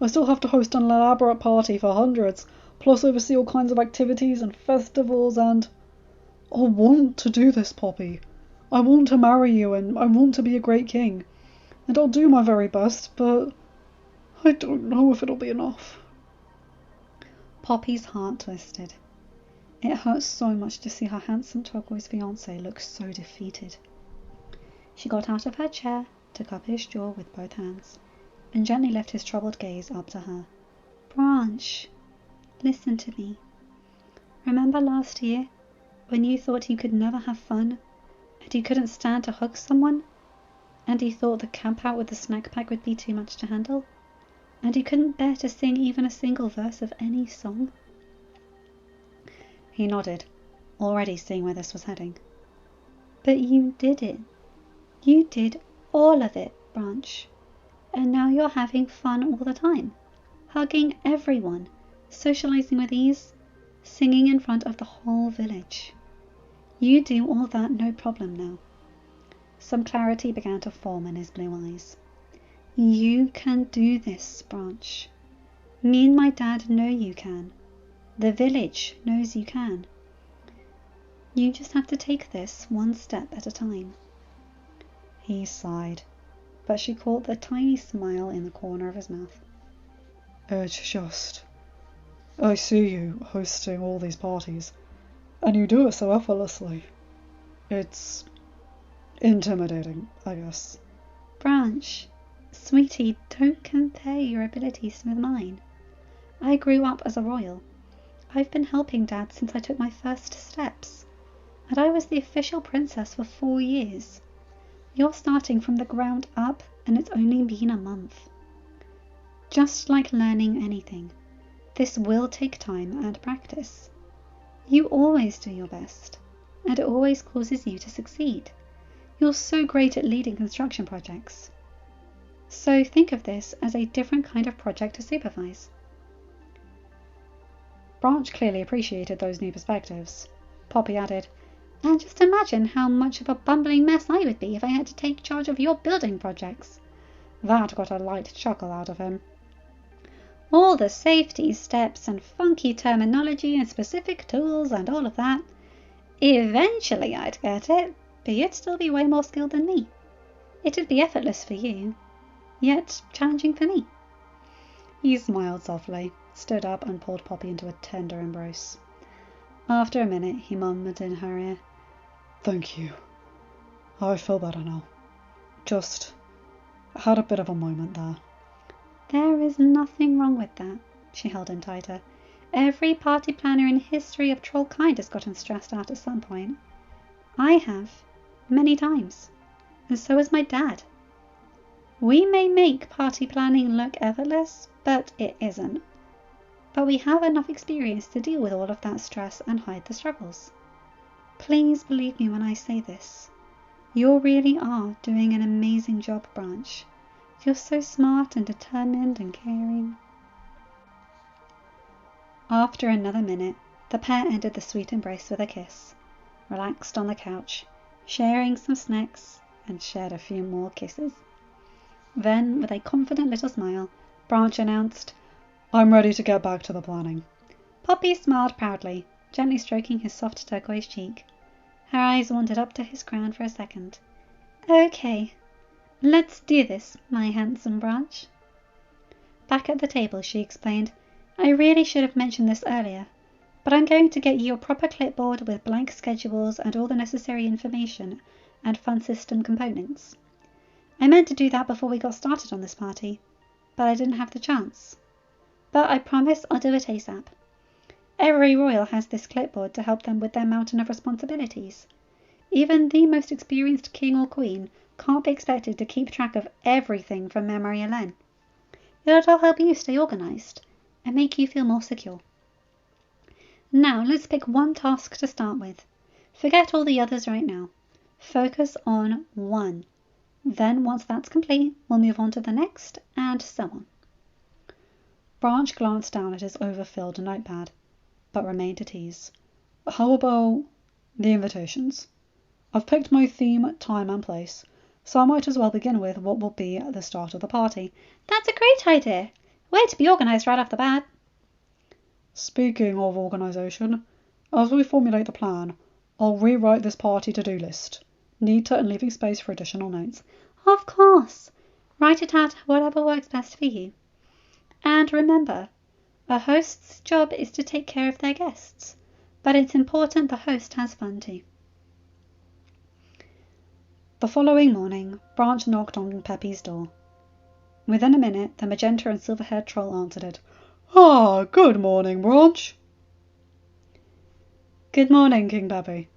I still have to host an elaborate party for hundreds, plus oversee all kinds of activities and festivals and... I want to do this, Poppy. I want to marry you and I want to be a great king. And I'll do my very best, but I don't know if it'll be enough. Poppy's heart twisted. It hurt so much to see her handsome turquoise fiancé look so defeated. She got out of her chair, took up his jaw with both hands, and gently lifted his troubled gaze up to her. Branch, listen to me. Remember last year, when you thought you could never have fun, and you couldn't stand to hug someone, and you thought the camp out with the snack pack would be too much to handle, and you couldn't bear to sing even a single verse of any song? He nodded, already seeing where this was heading. But you did it. You did all of it, Branch. And now you're having fun all the time, hugging everyone, socializing with ease, singing in front of the whole village. You do all that no problem now. Some clarity began to form in his blue eyes. You can do this, Branch. Me and my dad know you can. The village knows you can. You just have to take this one step at a time. He sighed, but she caught the tiny smile in the corner of his mouth. It's just... I see you hosting all these parties, and you do it so effortlessly. It's intimidating, I guess. Branch, sweetie, don't compare your abilities with mine. I grew up as a royal. I've been helping Dad since I took my first steps, and I was the official princess for 4 years. You're starting from the ground up, and it's only been a month. Just like learning anything, this will take time and practice. You always do your best, and it always causes you to succeed. You're so great at leading construction projects. So think of this as a different kind of project to supervise. Branch clearly appreciated those new perspectives. Poppy added, and just imagine how much of a bumbling mess I would be if I had to take charge of your building projects. That got a light chuckle out of him. All the safety steps and funky terminology and specific tools and all of that. Eventually I'd get it, but you'd still be way more skilled than me. It'd be effortless for you, yet challenging for me. He smiled softly, stood up and pulled Poppy into a tender embrace. After a minute he murmured in her ear, Thank you. I feel better now. Just had a bit of a moment there. There is nothing wrong with that. She held him tighter. Every party planner in history of Trollkind has gotten stressed out at some point. I have, many times, and so has my dad. We may make party planning look effortless, but it isn't. But we have enough experience to deal with all of that stress and hide the struggles. Please believe me when I say this. You really are doing an amazing job, Branch. You're so smart and determined and caring. After another minute, the pair ended the sweet embrace with a kiss, relaxed on the couch, sharing some snacks, and shared a few more kisses. Then, with a confident little smile, Branch announced, I'm ready to get back to the planning. Poppy smiled proudly, gently stroking his soft turquoise cheek. Her eyes wandered up to his crown for a second. Okay, let's do this, my handsome Branch. Back at the table, she explained, I really should have mentioned this earlier, but I'm going to get you a proper clipboard with blank schedules and all the necessary information and fun system components. I meant to do that before we got started on this party, but I didn't have the chance. But I promise I'll do it ASAP. Every royal has this clipboard to help them with their mountain of responsibilities. Even the most experienced king or queen can't be expected to keep track of everything from memory alone. It'll help you stay organized and make you feel more secure. Now let's pick one task to start with. Forget all the others right now. Focus on one. Then once that's complete, we'll move on to the next, and so on. Branch glanced down at his overfilled notepad, but remained at ease. How about the invitations? I've picked my theme, time and place, so I might as well begin with what will be at the start of the party. That's a great idea. Way to be organised right off the bat. Speaking of organisation, as we formulate the plan, I'll rewrite this party to-do list, neater and leaving space for additional notes. Of course. Write it out whatever works best for you. And remember, a host's job is to take care of their guests, but it's important the host has fun too. The following morning, Branch knocked on Peppy's door. Within a minute, the magenta and silver-haired troll answered it. Ah, good morning, Branch. Good morning, King Peppy.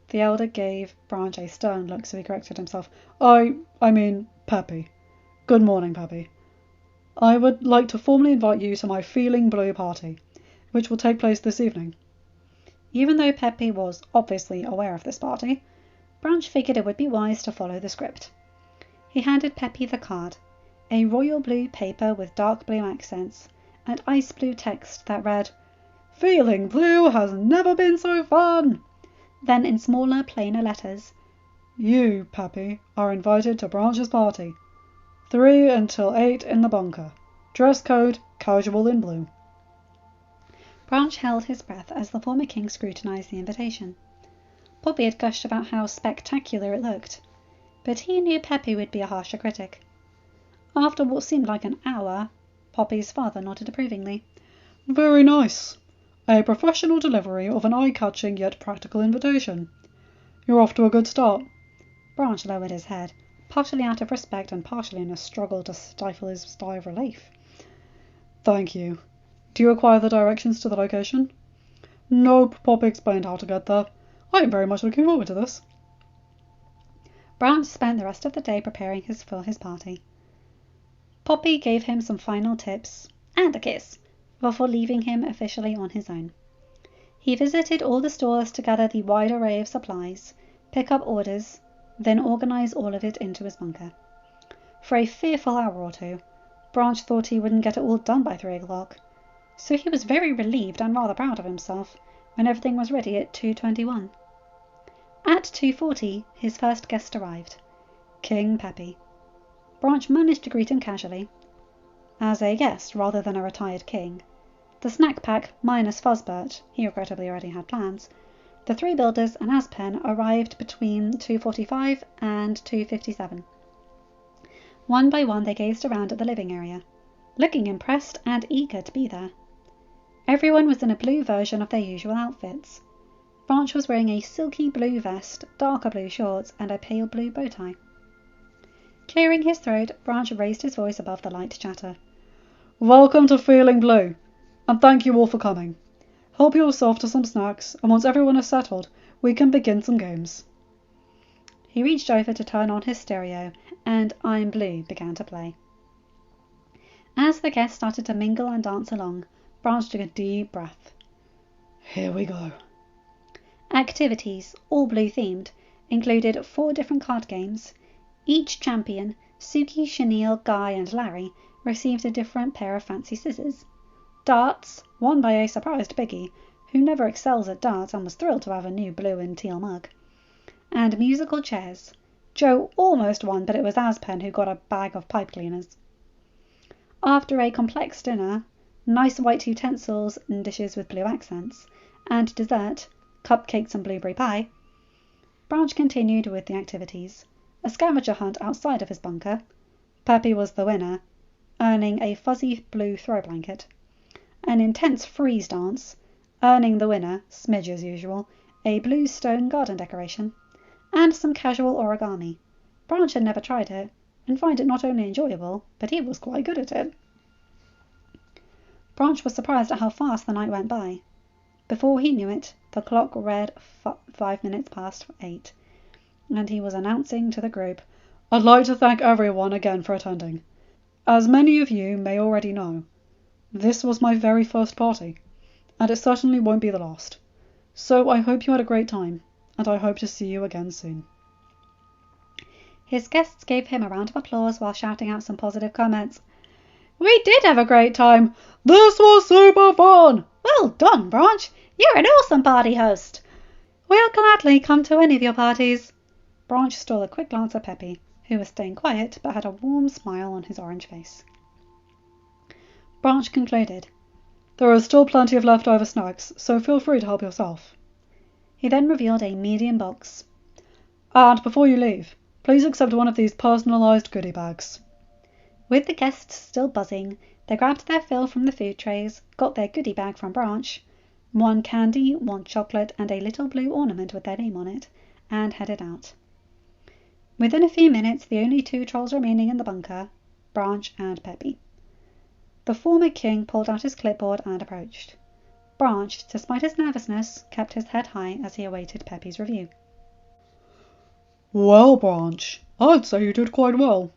The elder gave Branch a stern look, so he corrected himself. I mean Peppy. Good morning, Peppy. I would like to formally invite you to my Feeling Blue party, which will take place this evening. Even though Peppy was obviously aware of this party, Branch figured it would be wise to follow the script. He handed Peppy the card, a royal blue paper with dark blue accents and ice blue text that read, Feeling Blue has never been so fun. Then in smaller, plainer letters, You, Peppy, are invited to Branch's party. 3 until 8 in the bunker. Dress code, casual in blue. Branch held his breath as the former king scrutinized the invitation. Poppy had gushed about how spectacular it looked, but he knew Peppy would be a harsher critic. After what seemed like an hour, Poppy's father nodded approvingly. Very nice. A professional delivery of an eye-catching yet practical invitation. You're off to a good start. Branch lowered his head, partially out of respect and partially in a struggle to stifle his sigh of relief. Thank you. Do you require the directions to the location? Nope, Poppy explained how to get there. I am very much looking forward to this. Branch spent the rest of the day preparing for his party. Poppy gave him some final tips, and a kiss, before leaving him officially on his own. He visited all the stores to gather the wide array of supplies, pick up orders, then organize all of it into his bunker. For a fearful hour or two, Branch thought he wouldn't get it all done by 3 o'clock, so he was very relieved and rather proud of himself when everything was ready at 2:21. At 2:40, his first guest arrived, King Peppy. Branch managed to greet him casually, as a guest rather than a retired king. The snack pack minus Fuzzbert, he regrettably already had plans, the 3 builders and Aspen arrived between 2:45 and 2:57. One by one they gazed around at the living area, looking impressed and eager to be there. Everyone was in a blue version of their usual outfits. Branch was wearing a silky blue vest, darker blue shorts, and a pale blue bow tie. Clearing his throat, Branch raised his voice above the light chatter. Welcome to Feeling Blue, and thank you all for coming. Help yourself to some snacks, and once everyone is settled, we can begin some games. He reached over to turn on his stereo, and I'm Blue began to play. As the guests started to mingle and dance along, Branch took a deep breath. Here we go. Activities, all blue themed, included 4 different card games. Each champion, Suki, Chenille, Guy, and Larry, received a different pair of fancy scissors. Darts, won by a surprised Biggie, who never excels at darts and was thrilled to have a new blue and teal mug. And musical chairs. Joe almost won, but it was Aspen who got a bag of pipe cleaners. After a complex dinner, nice white utensils and dishes with blue accents, and dessert, cupcakes and blueberry pie, Branch continued with the activities. A scavenger hunt outside of his bunker. Peppy was the winner, earning a fuzzy blue throw blanket. An intense freeze dance, earning the winner, Smidge as usual, a blue stone garden decoration, and some casual origami. Branch had never tried it, and found it not only enjoyable, but he was quite good at it. Branch was surprised at how fast the night went by. Before he knew it, the clock read 5 minutes past 8, and he was announcing to the group, "I'd like to thank everyone again for attending. As many of you may already know, this was my very first party, and it certainly won't be the last. So I hope you had a great time, and I hope to see you again soon." His guests gave him a round of applause while shouting out some positive comments. "We did have a great time. This was super fun. Well done, Branch. You're an awesome party host. We'll gladly come to any of your parties." Branch stole a quick glance at Peppy, who was staying quiet but had a warm smile on his orange face. Branch concluded, "There are still plenty of leftover snacks, so feel free to help yourself." He then revealed a medium box. "And before you leave, please accept one of these personalised goodie bags." With the guests still buzzing, they grabbed their fill from the food trays, got their goodie bag from Branch, one candy, one chocolate, and a little blue ornament with their name on it, and headed out. Within a few minutes, the only 2 trolls remaining in the bunker, Branch and Peppy. The former king pulled out his clipboard and approached. Branch, despite his nervousness, kept his head high as he awaited Peppy's review. "Well, Branch, I'd say you did quite well."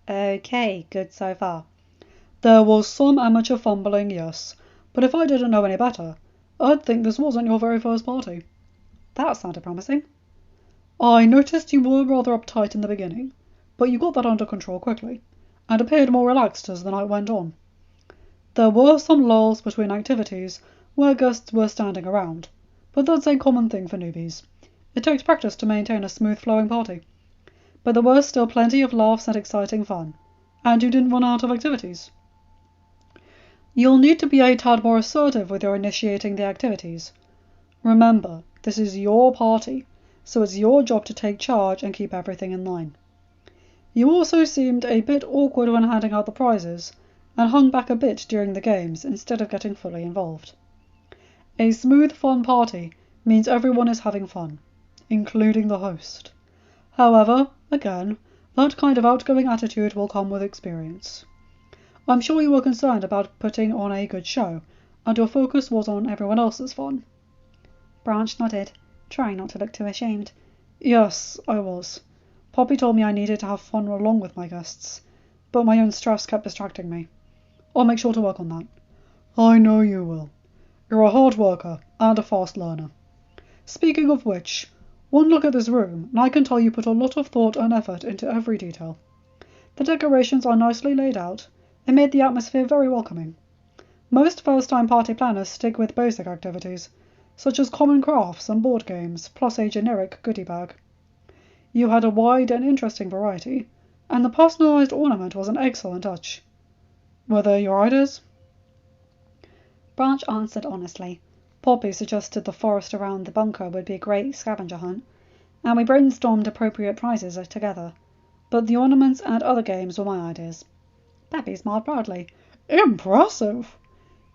"Okay, good so far." "There was some amateur fumbling, yes, but if I didn't know any better, I'd think this wasn't your very first party." That sounded promising. "I noticed you were rather uptight in the beginning, but you got that under control quickly, and appeared more relaxed as the night went on. There were some lulls between activities where guests were standing around, but that's a common thing for newbies. It takes practice to maintain a smooth-flowing party. But there were still plenty of laughs and exciting fun, and you didn't run out of activities. You'll need to be a tad more assertive with your initiating the activities. Remember, this is your party, so it's your job to take charge and keep everything in line. You also seemed a bit awkward when handing out the prizes, and hung back a bit during the games instead of getting fully involved. A smooth, fun party means everyone is having fun, including the host. However, again, that kind of outgoing attitude will come with experience. I'm sure you were concerned about putting on a good show, and your focus was on everyone else's fun." Branch nodded, trying not to look too ashamed. "Yes, I was. Poppy told me I needed to have fun along with my guests, but my own stress kept distracting me. I'll make sure to work on that." "I know you will. You're a hard worker and a fast learner. Speaking of which, one look at this room, and I can tell you put a lot of thought and effort into every detail. The decorations are nicely laid out, and made the atmosphere very welcoming. Most first-time party planners stick with basic activities, such as common crafts and board games, plus a generic goodie bag. You had a wide and interesting variety, and the personalised ornament was an excellent touch. Were they your ideas?" Branch answered honestly. Poppy suggested the forest around the bunker would be a great scavenger hunt, and we brainstormed appropriate prizes together, but the ornaments and other games were my ideas. Peppy smiled proudly. "Impressive!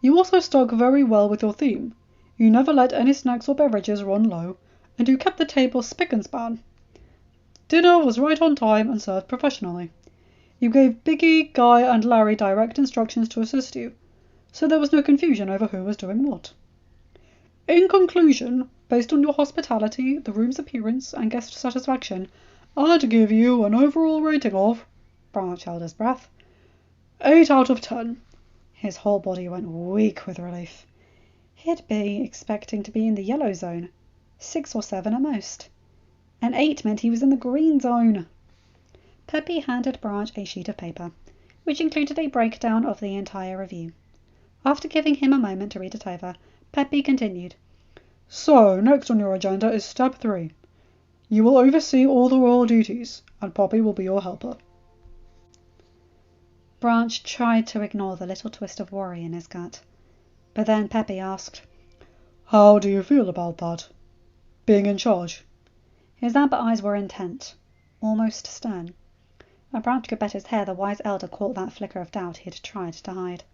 You also stuck very well with your theme. You never let any snacks or beverages run low, and you kept the table spick and span. Dinner was right on time and served professionally. You gave Biggie, Guy, and Larry direct instructions to assist you, so there was no confusion over who was doing what. In conclusion, based on your hospitality, the room's appearance, and guest satisfaction, I'd give you an overall rating of," Branch held his breath, "8 out of 10. His whole body went weak with relief. He'd be expecting to be in the yellow zone, 6 or 7 at most. An 8 meant he was in the green zone. Peppy handed Branch a sheet of paper, which included a breakdown of the entire review. After giving him a moment to read it over, Peppy continued, "So, next on your agenda is step 3. You will oversee all the royal duties, and Poppy will be your helper." Branch tried to ignore the little twist of worry in his gut, but then Peppy asked, "How do you feel about that? Being in charge?" His amber eyes were intent, almost stern. And Branch could bet his hair the wise elder caught that flicker of doubt he had tried to hide.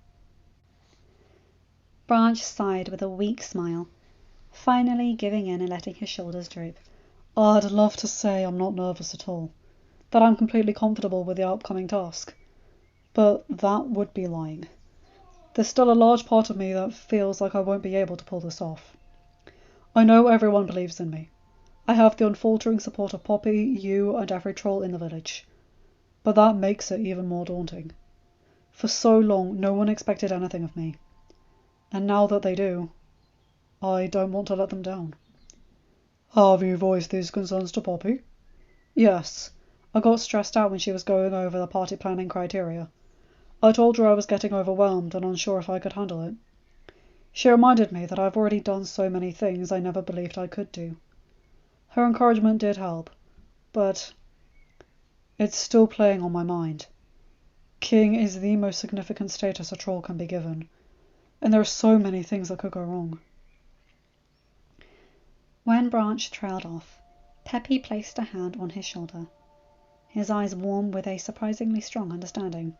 Branch sighed with a weak smile, finally giving in and letting his shoulders droop. I'd love to say I'm not nervous at all, that I'm completely comfortable with the upcoming task, but that would be lying. There's still a large part of me that feels like I won't be able to pull this off. I know everyone believes in me. I have the unfaltering support of Poppy, you, and every troll in the village. But that makes it even more daunting. For so long, no one expected anything of me. And now that they do, I don't want to let them down. Have you voiced these concerns to Poppy? Yes. I got stressed out when she was going over the party planning criteria. I told her I was getting overwhelmed and unsure if I could handle it. She reminded me that I've already done so many things I never believed I could do. Her encouragement did help, but it's still playing on my mind. King is the most significant status a troll can be given, and there are so many things that could go wrong. When Branch trailed off, Peppy placed a hand on his shoulder, his eyes warm with a surprisingly strong understanding.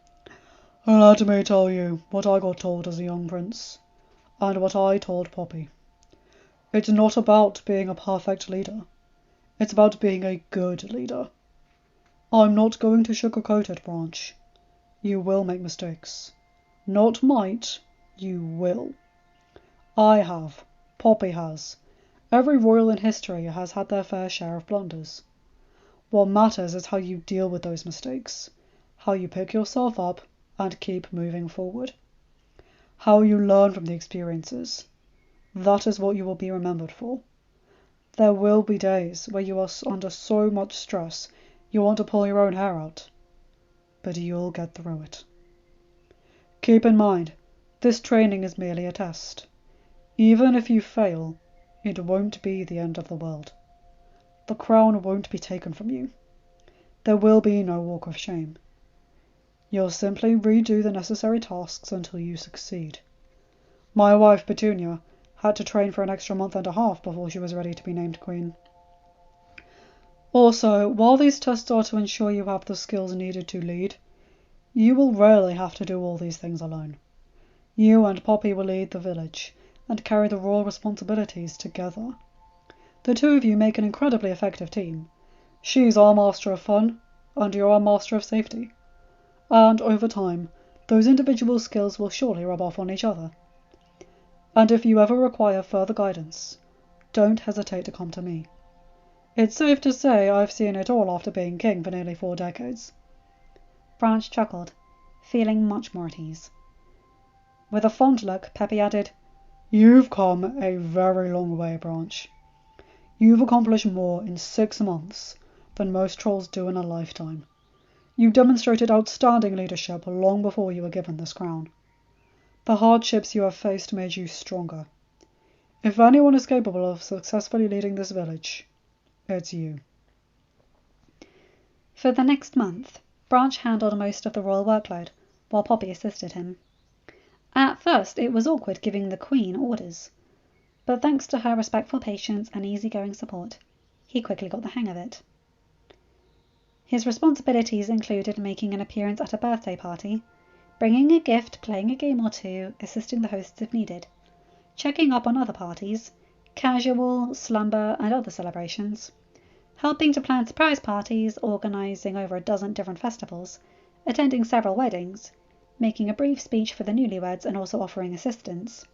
Let me tell you what I got told as a young prince, and what I told Poppy. It's not about being a perfect leader. It's about being a good leader. I'm not going to sugarcoat it, Branch. You will make mistakes. Not might, you will. I have. Poppy has. Every royal in history has had their fair share of blunders. What matters is how you deal with those mistakes, how you pick yourself up and keep moving forward, how you learn from the experiences. That is what you will be remembered for. There will be days where you are under so much stress you want to pull your own hair out, but you'll get through it. Keep in mind, this training is merely a test. Even if you fail, it won't be the end of the world. The crown won't be taken from you. There will be no walk of shame. You'll simply redo the necessary tasks until you succeed. My wife, Petunia, had to train for an extra month and a half before she was ready to be named queen. Also, while these tests are to ensure you have the skills needed to lead, you will rarely have to do all these things alone. You and Poppy will lead the village and carry the royal responsibilities together. The two of you make an incredibly effective team. She's our master of fun, and you're our master of safety. And over time, those individual skills will surely rub off on each other. And if you ever require further guidance, don't hesitate to come to me. It's safe to say I've seen it all after being king for nearly 4 decades. Branch chuckled, feeling much more at ease. With a fond look, Peppy added, You've come a very long way, Branch. You've accomplished more in 6 months than most trolls do in a lifetime. You demonstrated outstanding leadership long before you were given this crown. The hardships you have faced made you stronger. If anyone is capable of successfully leading this village, it's you. For the next month, Branch handled most of the royal workload, while Poppy assisted him. At first, it was awkward giving the Queen orders, but thanks to her respectful patience and easygoing support, he quickly got the hang of it. His responsibilities included making an appearance at a birthday party, bringing a gift, playing a game or two, assisting the hosts if needed, checking up on other parties, casual, slumber, and other celebrations, helping to plan surprise parties, organising over a dozen different festivals, attending several weddings, making a brief speech for the newlyweds and also offering assistance,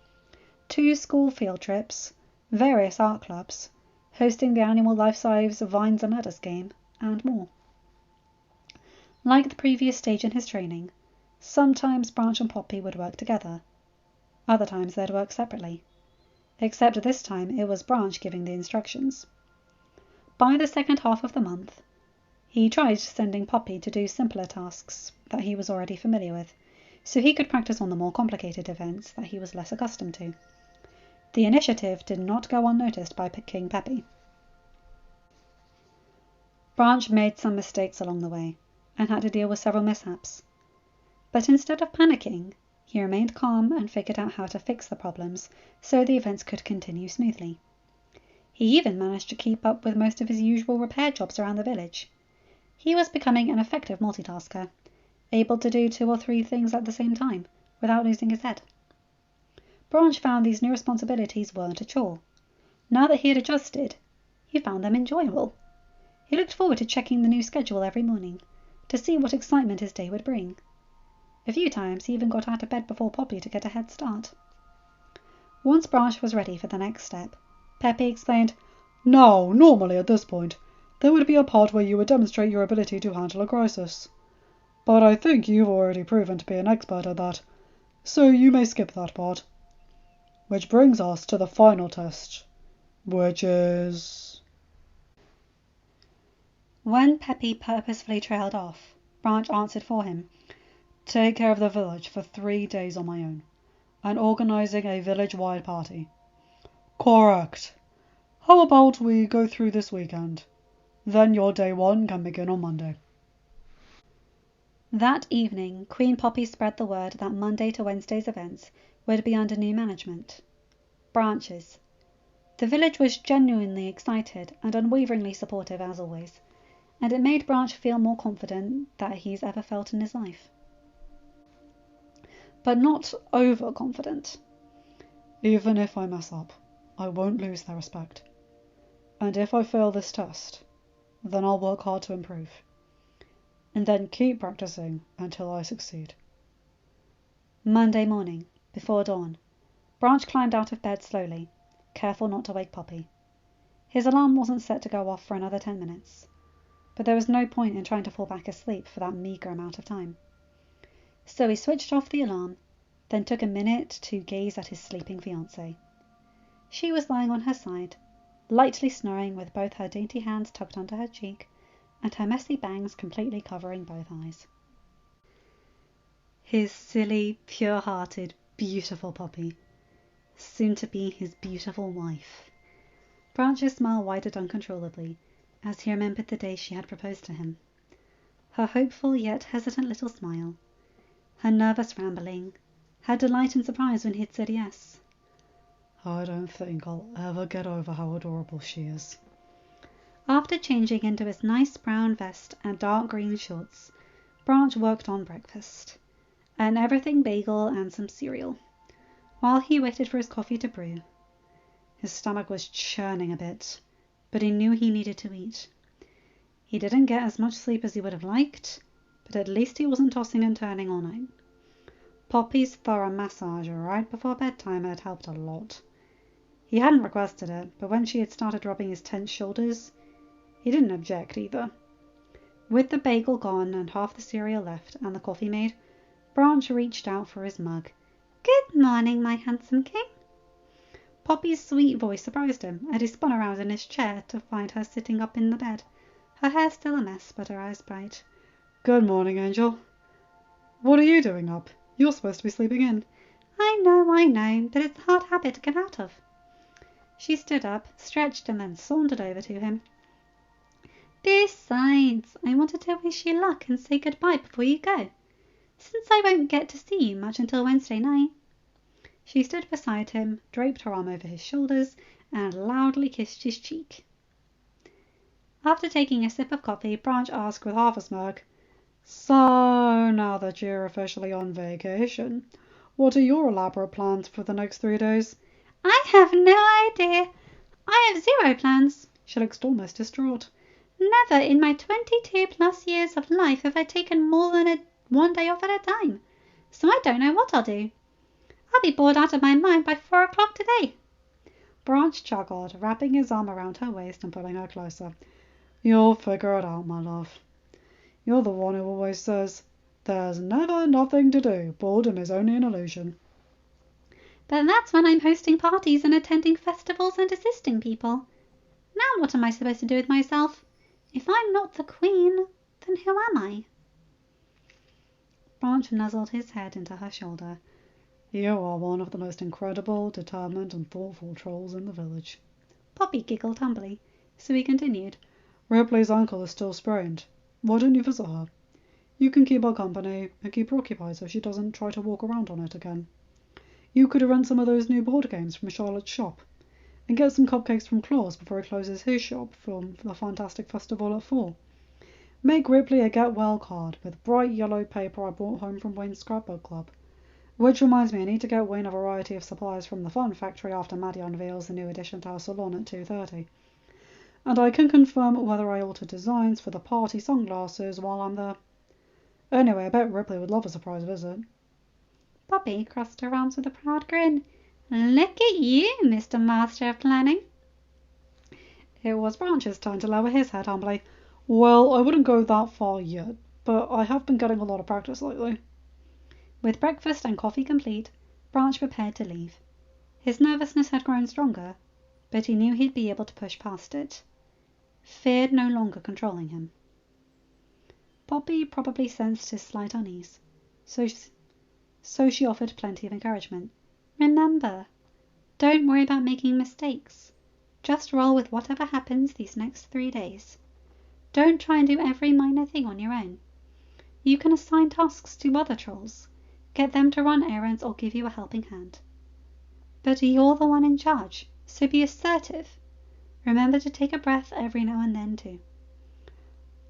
2 school field trips, various art clubs, hosting the annual life-size Vines and Ladders game, and more. Like the previous stage in his training, sometimes Branch and Poppy would work together. Other times they'd work separately. Except this time it was Branch giving the instructions. By the second half of the month, he tried sending Poppy to do simpler tasks that he was already familiar with, so he could practice on the more complicated events that he was less accustomed to. The initiative did not go unnoticed by King Peppy. Branch made some mistakes along the way, and had to deal with several mishaps. But instead of panicking, he remained calm and figured out how to fix the problems so the events could continue smoothly. He even managed to keep up with most of his usual repair jobs around the village. He was becoming an effective multitasker, able to do 2 or 3 things at the same time without losing his head. Branch found these new responsibilities weren't a chore. Now that he had adjusted, he found them enjoyable. He looked forward to checking the new schedule every morning, to see what excitement his day would bring. A few times he even got out of bed before Poppy to get a head start. Once Branch was ready for the next step, Peppy explained, "Now, normally at this point, there would be a part where you would demonstrate your ability to handle a crisis. But I think you've already proven to be an expert at that, so you may skip that part. Which brings us to the final test, which is..." When Peppy purposefully trailed off, Branch answered for him. "Take care of the village for 3 days on my own, and organizing a village-wide party." "Correct. How about we go through this weekend? Then your day 1 can begin on Monday." That evening, Queen Poppy spread the word that Monday to Wednesday's events would be under new management. Branch's. The village was genuinely excited and unwaveringly supportive as always, and it made Branch feel more confident than he's ever felt in his life. But not overconfident. "Even if I mess up, I won't lose their respect. And if I fail this test, then I'll work hard to improve. And then keep practicing until I succeed." Monday morning, before dawn, Branch climbed out of bed slowly, careful not to wake Poppy. His alarm wasn't set to go off for another 10 minutes, but there was no point in trying to fall back asleep for that meagre amount of time. So he switched off the alarm, then took a minute to gaze at his sleeping fiancée. She was lying on her side, lightly snoring with both her dainty hands tucked under her cheek and her messy bangs completely covering both eyes. His silly, pure-hearted, beautiful Poppy, soon to be his beautiful wife. Branch's smile widened uncontrollably as he remembered the day she had proposed to him. Her hopeful yet hesitant little smile, her nervous rambling, her delight and surprise when he had said yes. "I don't think I'll ever get over how adorable she is." After changing into his nice brown vest and dark green shorts, Branch worked on breakfast, an everything bagel and some cereal, while he waited for his coffee to brew. His stomach was churning a bit, but he knew he needed to eat. He didn't get as much sleep as he would have liked, but at least he wasn't tossing and turning all night. Poppy's thorough massage right before bedtime had helped a lot. He hadn't requested it, but when she had started rubbing his tense shoulders, he didn't object either. With the bagel gone and half the cereal left and the coffee made, Branch reached out for his mug. "Good morning, my handsome king." Poppy's sweet voice surprised him, and he spun around in his chair to find her sitting up in the bed, her hair still a mess but her eyes bright. "Good morning, Angel. What are you doing up? You're supposed to be sleeping in." I know, but it's a hard habit to get out of." She stood up, stretched, and then sauntered over to him. "Besides, I wanted to wish you luck and say goodbye before you go, since I won't get to see you much until Wednesday night." She stood beside him, draped her arm over his shoulders, and loudly kissed his cheek. After taking a sip of coffee, Branch asked with half a smirk, "So, now that you're officially on vacation, what are your elaborate plans for the next 3 days?" "I have no idea. I have 0 plans." She looked almost distraught. "Never in my 22+ years of life have I taken more than 1 day off at a time, so I don't know what I'll do. I'll be bored out of my mind by 4 o'clock today." Branch chuckled, wrapping his arm around her waist and pulling her closer. "You'll figure it out, my love. You're the one who always says, 'There's never nothing to do. Boredom is only an illusion.'" "But that's when I'm hosting parties and attending festivals and assisting people. Now what am I supposed to do with myself? If I'm not the queen, then who am I?" Branch nuzzled his head into her shoulder. "You are one of the most incredible, determined, and thoughtful trolls in the village." Poppy giggled humbly, so he continued. "Ripley's ankle is still sprained. Why don't you visit her? You can keep her company and keep her occupied so she doesn't try to walk around on it again. You could rent some of those new board games from Charlotte's shop, and get some cupcakes from Claus before he closes his shop for the Fantastic Festival at 4. Make Ripley a get well card with bright yellow paper I brought home from Wayne's Scrapbook Club, Which reminds me, I need to get Wayne a variety of supplies from the Fun Factory after Maddie unveils the new addition to our salon at 2:30. And I can confirm whether I alter designs for the party sunglasses while I'm there. Anyway, I bet Ripley would love a surprise visit. Poppy crossed her arms with a proud grin. Look at you, Mr. Master of Planning. It was Branch's turn to lower his head humbly. Well, I wouldn't go that far yet, but I have been getting a lot of practice lately. With breakfast and coffee complete, Branch prepared to leave. His nervousness had grown stronger, but he knew he'd be able to push past it. Fear no longer controlling him. Poppy probably sensed his slight unease, so she offered plenty of encouragement. Remember, don't worry about making mistakes. Just roll with whatever happens these next 3 days. Don't try and do every minor thing on your own. You can assign tasks to other trolls, get them to run errands or give you a helping hand. But you're the one in charge, so be assertive. Remember to take a breath every now and then too.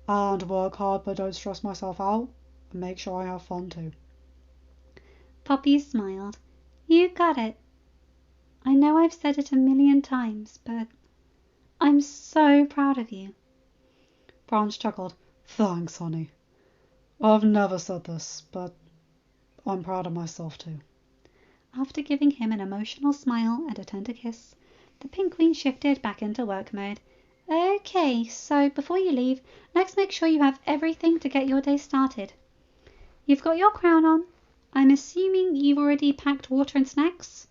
And work hard but don't stress myself out, and make sure I have fun too. Poppy smiled. You got it. I know I've said it 1,000,000 times, but I'm so proud of you. Branch chuckled. Thanks, honey. I've never said this, but I'm proud of myself too. After giving him an emotional smile and a tender kiss, the Pinguine shifted back into work mode. Okay, so before you leave, let's make sure you have everything to get your day started. You've got your crown on. I'm assuming you've already packed water and snacks?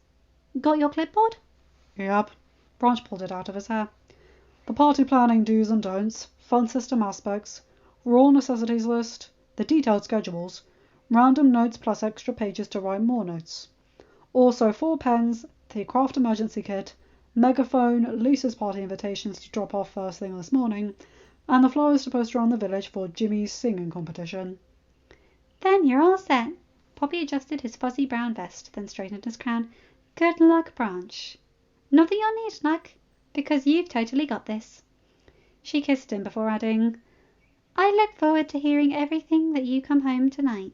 Got your clipboard? Yep. Branch pulled it out of his hair. The party planning do's and don'ts, fun system aspects, raw necessities list, the detailed schedules, random notes plus extra pages to write more notes. Also 4 pens, the craft emergency kit, megaphone, Lisa's party invitations to drop off first thing this morning, and the flyers to post around the village for Jimmy's singing competition. Then you're all set. Poppy adjusted his fuzzy brown vest, then straightened his crown. Good luck, Branch. Not that you'll need luck, because you've totally got this. She kissed him before adding, I look forward to hearing everything that you come home tonight.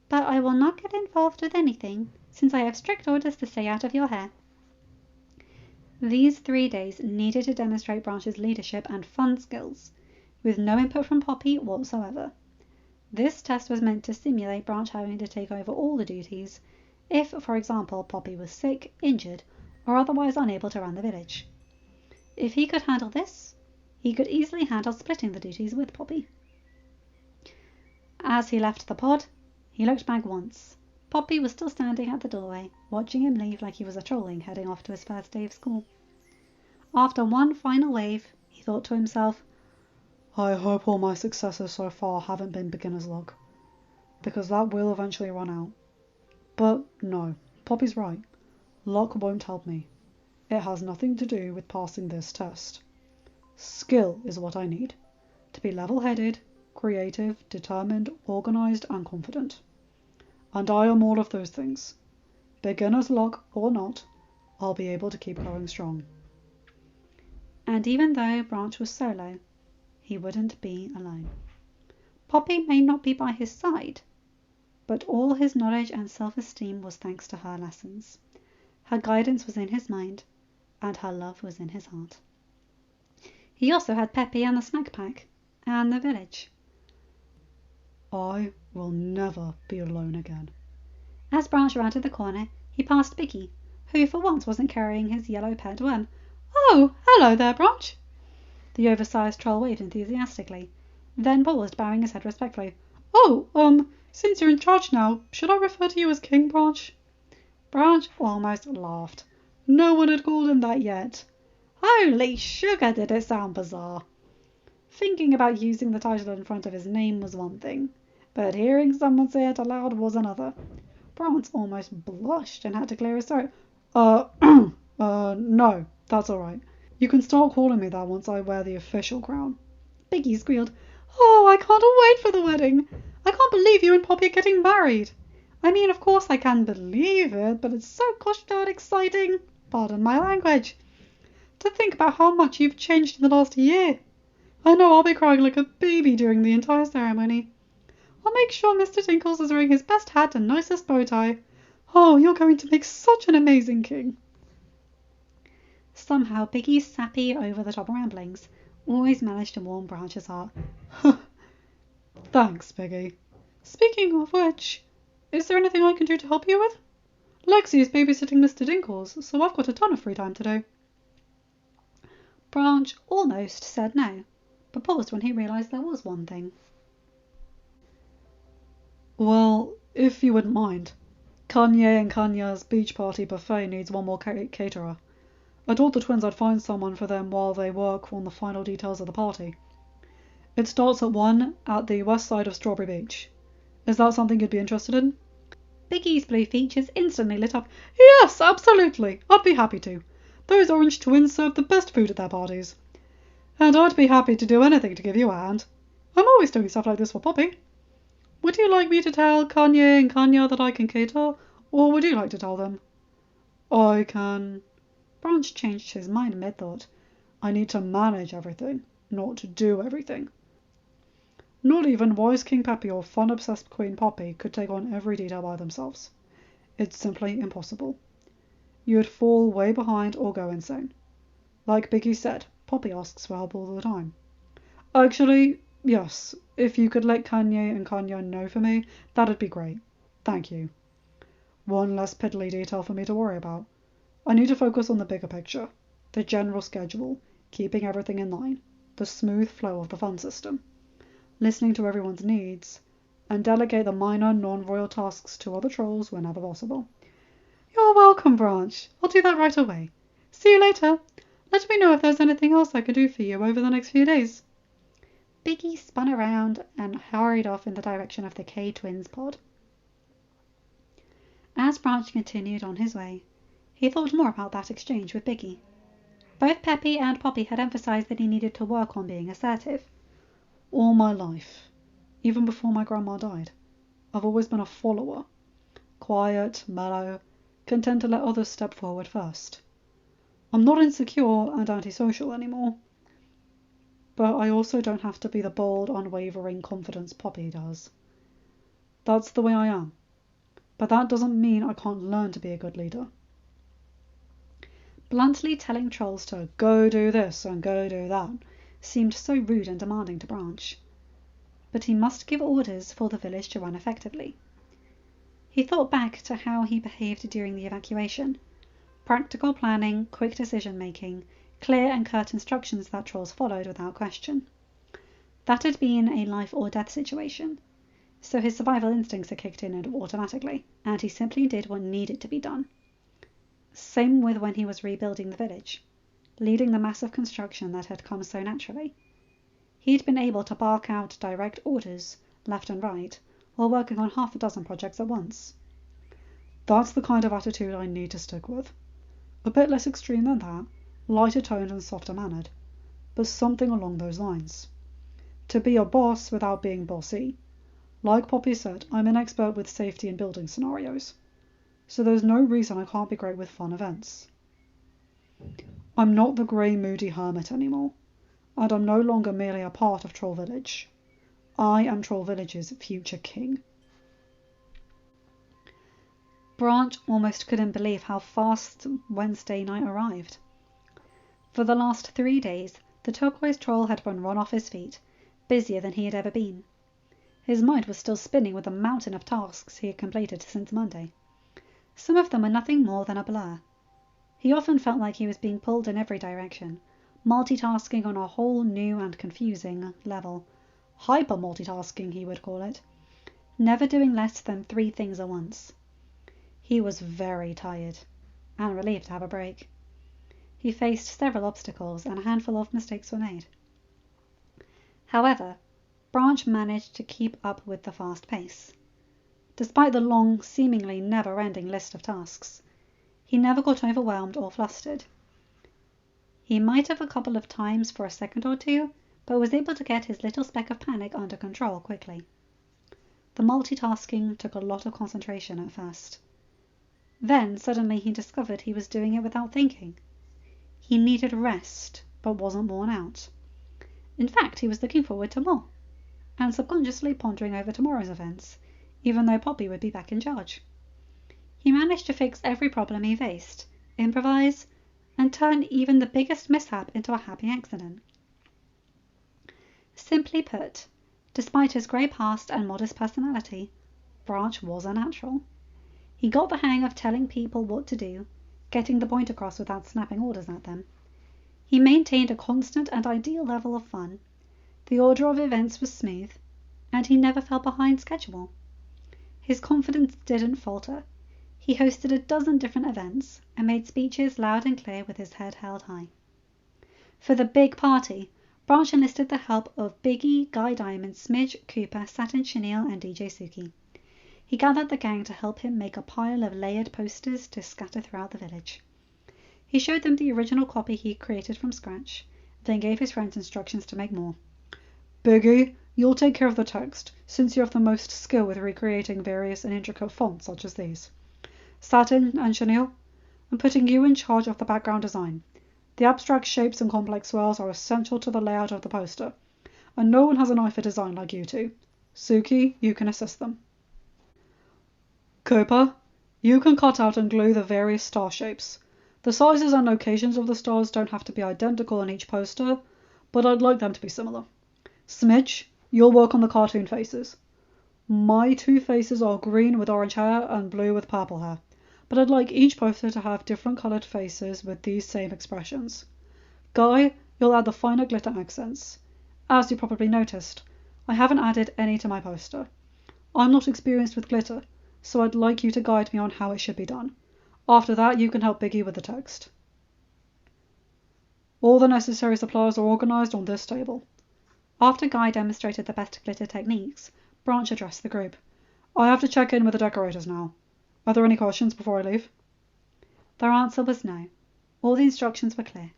But I will not get involved with anything, since I have strict orders to stay out of your hair. These 3 days needed to demonstrate Branch's leadership and fun skills, with no input from Poppy whatsoever. This test was meant to simulate Branch having to take over all the duties, if, for example, Poppy was sick, injured, or otherwise unable to run the village. If he could handle this, he could easily handle splitting the duties with Poppy. As he left the pod, he looked back once. Poppy was still standing at the doorway, watching him leave like he was a trolling heading off to his first day of school. After one final wave, he thought to himself, I hope all my successes so far haven't been beginner's luck, because that will eventually run out. But no, Poppy's right. Luck won't help me. It has nothing to do with passing this test. Skill is what I need, to be level-headed, creative, determined, organised and confident. And I am all of those things. Beginner's luck or not, I'll be able to keep going strong. And even though Branch was solo, he wouldn't be alone. Poppy may not be by his side, but all his knowledge and self-esteem was thanks to her lessons. Her guidance was in his mind, and her love was in his heart. He also had Peppy and the snack pack, and the village. I will never be alone again. As Branch rounded the corner, he passed Biggie, who for once wasn't carrying his yellow pet worm. Oh, hello there, Branch. The oversized troll waved enthusiastically, then paused, bowing his head respectfully. Oh, since you're in charge now, should I refer to you as King Branch? Branch almost laughed. No one had called him that yet. Holy sugar, did it sound bizarre. Thinking about using the title in front of his name was one thing, but hearing someone say it aloud was another. Branch almost blushed and had to clear his throat. No, that's all right. You can start calling me that once I wear the official crown. Biggie squealed. Oh, I can't wait for the wedding. I can't believe you and Poppy are getting married. I mean, of course I can believe it, but it's so gosh darn exciting. Pardon my language. To think about how much you've changed in the last year. I know I'll be crying like a baby during the entire ceremony. I'll make sure Mr. Tinkles is wearing his best hat and nicest bow tie. Oh, you're going to make such an amazing king. Somehow Biggie's sappy, over-the-top ramblings always managed to warm Branch's heart. Thanks, Biggie. Speaking of which, is there anything I can do to help you with? Lexi is babysitting Mr. Dinkles, so I've got a ton of free time today. Branch almost said no, but paused when he realised there was one thing. Well, if you wouldn't mind, Kanye and Kanya's beach party buffet needs one more caterer. I told the twins I'd find someone for them while they work on the final details of the party. It starts at 1 at the west side of Strawberry Beach. Is that something you'd be interested in? Biggie's blue features instantly lit up. Yes, absolutely. I'd be happy to. Those orange twins serve the best food at their parties. And I'd be happy to do anything to give you a hand. I'm always doing stuff like this for Poppy. Would you like me to tell Kanye and Kanya that I can cater, or would you like to tell them? I can. Branch changed his mind mid-thought. I need to manage everything, not to do everything. Not even wise King Peppy or fun-obsessed Queen Poppy could take on every detail by themselves. It's simply impossible. You'd fall way behind or go insane. Like Biggie said, Poppy asks for help all the time. Actually, yes, if you could let Kanye and Kanya know for me, that'd be great. Thank you. One less piddly detail for me to worry about. I need to focus on the bigger picture, the general schedule, keeping everything in line, the smooth flow of the fund system, listening to everyone's needs, and delegate the minor non-royal tasks to other trolls whenever possible. You're welcome, Branch. I'll do that right away. See you later. Let me know if there's anything else I can do for you over the next few days. Biggie spun around and hurried off in the direction of the K-Twins pod. As Branch continued on his way, he thought more about that exchange with Biggie. Both Peppy and Poppy had emphasized that he needed to work on being assertive. All my life, even before my grandma died, I've always been a follower. Quiet, mellow, content to let others step forward first. I'm not insecure and antisocial anymore. But I also don't have to be the bold, unwavering confidence Poppy does. That's the way I am. But that doesn't mean I can't learn to be a good leader. Bluntly telling trolls to go do this and go do that seemed so rude and demanding to Branch. But he must give orders for the village to run effectively. He thought back to how he behaved during the evacuation. Practical planning, quick decision-making, clear and curt instructions that trolls followed without question. That had been a life-or-death situation, so his survival instincts had kicked in automatically, and he simply did what needed to be done. Same with when he was rebuilding the village, leading the massive construction that had come so naturally. He'd been able to bark out direct orders, left and right, while working on half a dozen projects at once. That's the kind of attitude I need to stick with. A bit less extreme than that, lighter toned and softer mannered, but something along those lines. To be a boss without being bossy. Like Poppy said, I'm an expert with safety and building scenarios, so there's no reason I can't be great with fun events. I'm not the grey, moody hermit anymore, and I'm no longer merely a part of Troll Village. I am Troll Village's future king. Branch almost couldn't believe how fast Wednesday night arrived. For the last 3 days, the turquoise troll had been run off his feet, busier than he had ever been. His mind was still spinning with a mountain of tasks he had completed since Monday. Some of them were nothing more than a blur. He often felt like he was being pulled in every direction, multitasking on a whole new and confusing level. Hyper-multitasking, he would call it. Never doing less than 3 things at once. He was very tired, and relieved to have a break. He faced several obstacles, and a handful of mistakes were made. However, Branch managed to keep up with the fast pace. Despite the long, seemingly never-ending list of tasks, he never got overwhelmed or flustered. He might have a couple of times for a second or two, but was able to get his little speck of panic under control quickly. The multitasking took a lot of concentration at first. Then suddenly he discovered he was doing it without thinking. He needed rest, but wasn't worn out. In fact, he was looking forward to more, and subconsciously pondering over tomorrow's events, even though Poppy would be back in charge. He managed to fix every problem he faced, improvise, and turn even the biggest mishap into a happy accident. Simply put, despite his grey past and modest personality, Branch was a natural. He got the hang of telling people what to do, getting the point across without snapping orders at them. He maintained a constant and ideal level of fun. The order of events was smooth, and he never fell behind schedule. His confidence didn't falter. He hosted a dozen different events and made speeches loud and clear with his head held high. For the big party, Branch enlisted the help of Biggie, Guy Diamond, Smidge, Cooper, Satin Chenille, and DJ Suki. He gathered the gang to help him make a pile of layered posters to scatter throughout the village. He showed them the original copy he created from scratch, then gave his friends instructions to make more. Biggie, you'll take care of the text, since you have the most skill with recreating various and intricate fonts such as these. Satin and Chenille, I'm putting you in charge of the background design. The abstract shapes and complex swirls are essential to the layout of the poster, and no one has an eye for design like you two. Suki, you can assist them. Cooper, you can cut out and glue the various star shapes. The sizes and locations of the stars don't have to be identical on each poster, but I'd like them to be similar. Smidge, you'll work on the cartoon faces. My two faces are green with orange hair and blue with purple hair, but I'd like each poster to have different coloured faces with these same expressions. Guy, you'll add the finer glitter accents. As you probably noticed, I haven't added any to my poster. I'm not experienced with glitter, so I'd like you to guide me on how it should be done. After that, you can help Biggie with the text. All the necessary supplies are organised on this table. After Guy demonstrated the best glitter techniques, Branch addressed the group. I have to check in with the decorators now. Are there any questions before I leave? Their answer was no. All the instructions were clear.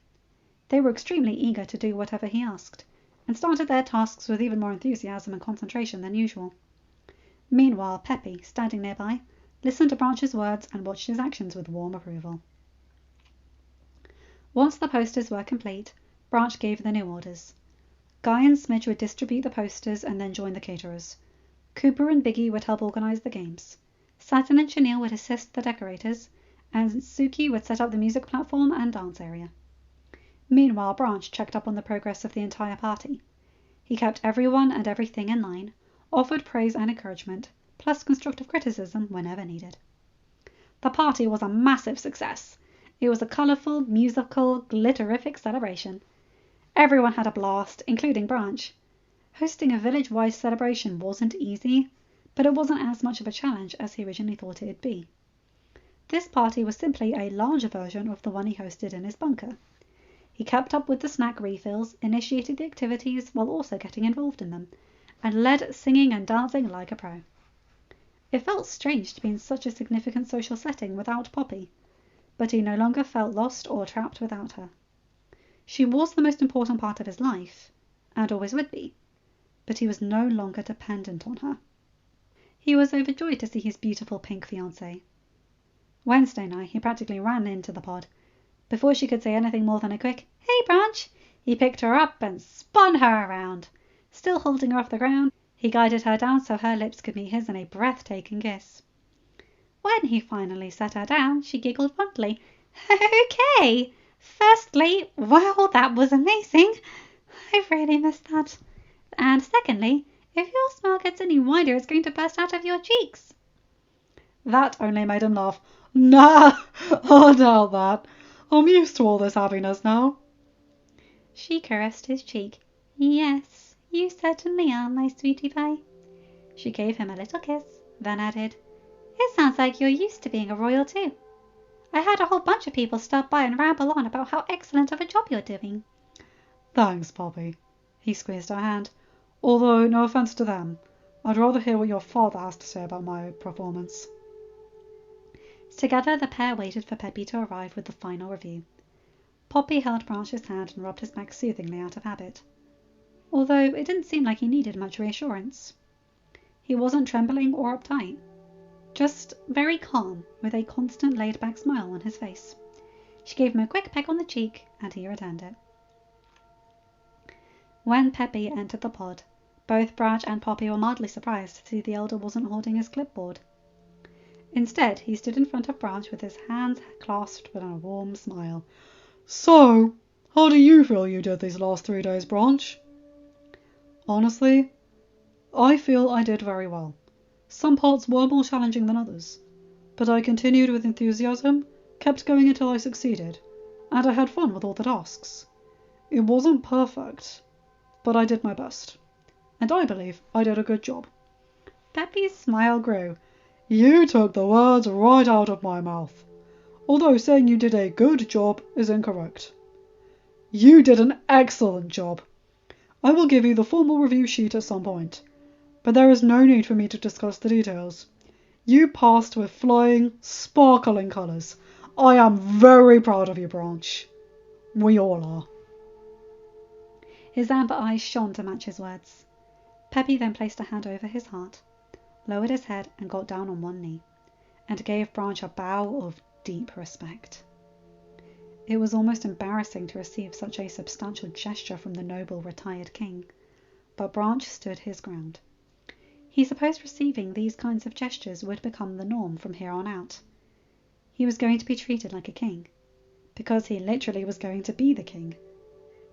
They were extremely eager to do whatever he asked, and started their tasks with even more enthusiasm and concentration than usual. Meanwhile, Peppy, standing nearby, listened to Branch's words and watched his actions with warm approval. Once the posters were complete, Branch gave the new orders. Guy and Smidge would distribute the posters and then join the caterers. Cooper and Biggie would help organise the games. Satin and Chenille would assist the decorators, and Suki would set up the music platform and dance area. Meanwhile, Branch checked up on the progress of the entire party. He kept everyone and everything in line, offered praise and encouragement, plus constructive criticism whenever needed. The party was a massive success. It was a colourful, musical, glitterific celebration. Everyone had a blast, including Branch. Hosting a village-wide celebration wasn't easy, but it wasn't as much of a challenge as he originally thought it'd be. This party was simply a larger version of the one he hosted in his bunker. He kept up with the snack refills, initiated the activities while also getting involved in them, and led singing and dancing like a pro. It felt strange to be in such a significant social setting without Poppy, but he no longer felt lost or trapped without her. She was the most important part of his life, and always would be, but he was no longer dependent on her. He was overjoyed to see his beautiful pink fiancée. Wednesday night, he practically ran into the pod. Before she could say anything more than a quick, "Hey, Branch," he picked her up and spun her around. Still holding her off the ground, he guided her down so her lips could meet his in a breathtaking kiss. When he finally set her down, she giggled fondly. "Okay! Firstly, well, that was amazing. I really missed that. And secondly, if your smile gets any wider, it's going to burst out of your cheeks." That only made him laugh. Nah, I doubt that. I'm used to all this happiness now. She caressed his cheek. "Yes, you certainly are, my sweetie pie." She gave him a little kiss, then added, "It sounds like you're used to being a royal too. I had a whole bunch of people stop by and ramble on about how excellent of a job you're doing." Thanks, Poppy. He squeezed her hand. Although, no offence to them, I'd rather hear what your father has to say about my performance. Together the pair waited for Peppy to arrive with the final review. Poppy held Branch's hand and rubbed his back soothingly out of habit, although it didn't seem like he needed much reassurance. He wasn't trembling or uptight, just very calm, with a constant laid-back smile on his face. She gave him a quick peck on the cheek, and he returned it. When Peppy entered the pod, both Branch and Poppy were mildly surprised to see the elder wasn't holding his clipboard. Instead, he stood in front of Branch with his hands clasped with a warm smile. So, how do you feel you did these last 3 days, Branch? Honestly, I feel I did very well. Some parts were more challenging than others, but I continued with enthusiasm, kept going until I succeeded, and I had fun with all the tasks. It wasn't perfect, but I did my best, and I believe I did a good job. Peppy's smile grew. You took the words right out of my mouth, although saying you did a good job is incorrect. You did an excellent job. I will give you the formal review sheet at some point, but there is no need for me to discuss the details. You passed with flying, sparkling colours. I am very proud of you, Branch. We all are. His amber eyes shone to match his words. Peppy then placed a hand over his heart, lowered his head and got down on one knee, and gave Branch a bow of deep respect. It was almost embarrassing to receive such a substantial gesture from the noble retired king, but Branch stood his ground. He supposed receiving these kinds of gestures would become the norm from here on out. He was going to be treated like a king, because he literally was going to be the king.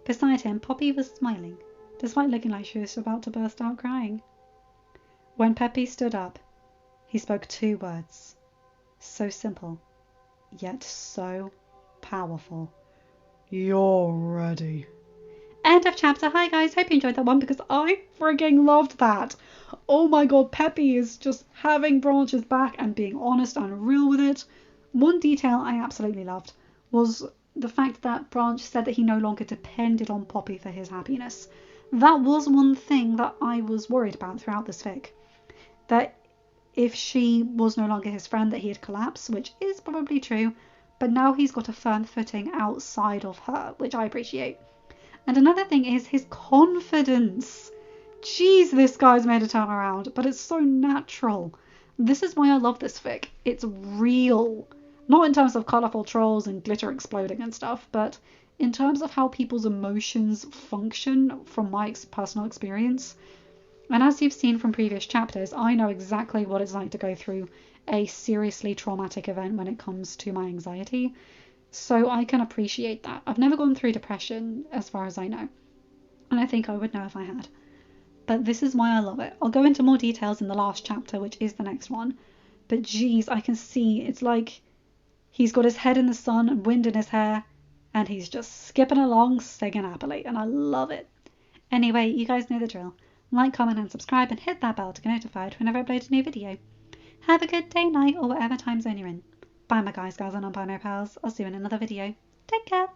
Beside him, Poppy was smiling, despite looking like she was about to burst out crying. When Peppy stood up, he spoke 2 words, so simple, yet so powerful. You're ready. End of chapter. Hi guys, hope you enjoyed that one because I frigging loved that. Oh my god, Peppy is just having Branch's back and being honest and real with it. One detail I absolutely loved was the fact that Branch said that he no longer depended on Poppy for his happiness. That was one thing that I was worried about throughout this fic. That if she was no longer his friend, that he had collapsed, which is probably true, but now he's got a firm footing outside of her, which I appreciate. And another thing is his confidence. Jeez, this guy's made a turnaround, but it's so natural. This is why I love this fic. It's real. Not in terms of colourful trolls and glitter exploding and stuff, but in terms of how people's emotions function from my personal experience. And as you've seen from previous chapters, I know exactly what it's like to go through a seriously traumatic event when it comes to my anxiety. So I can appreciate that. I've never gone through depression as far as I know. And I think I would know if I had. But this is why I love it. I'll go into more details in the last chapter, which is the next one. But geez, I can see it's like he's got his head in the sun and wind in his hair. And he's just skipping along, singing happily. And I love it. Anyway, you guys know the drill. Like, comment and subscribe and hit that bell to get notified whenever I upload a new video. Have a good day, night or whatever time zone you're in. Bye my guys, gals and non-binary pals. I'll see you in another video. Take care.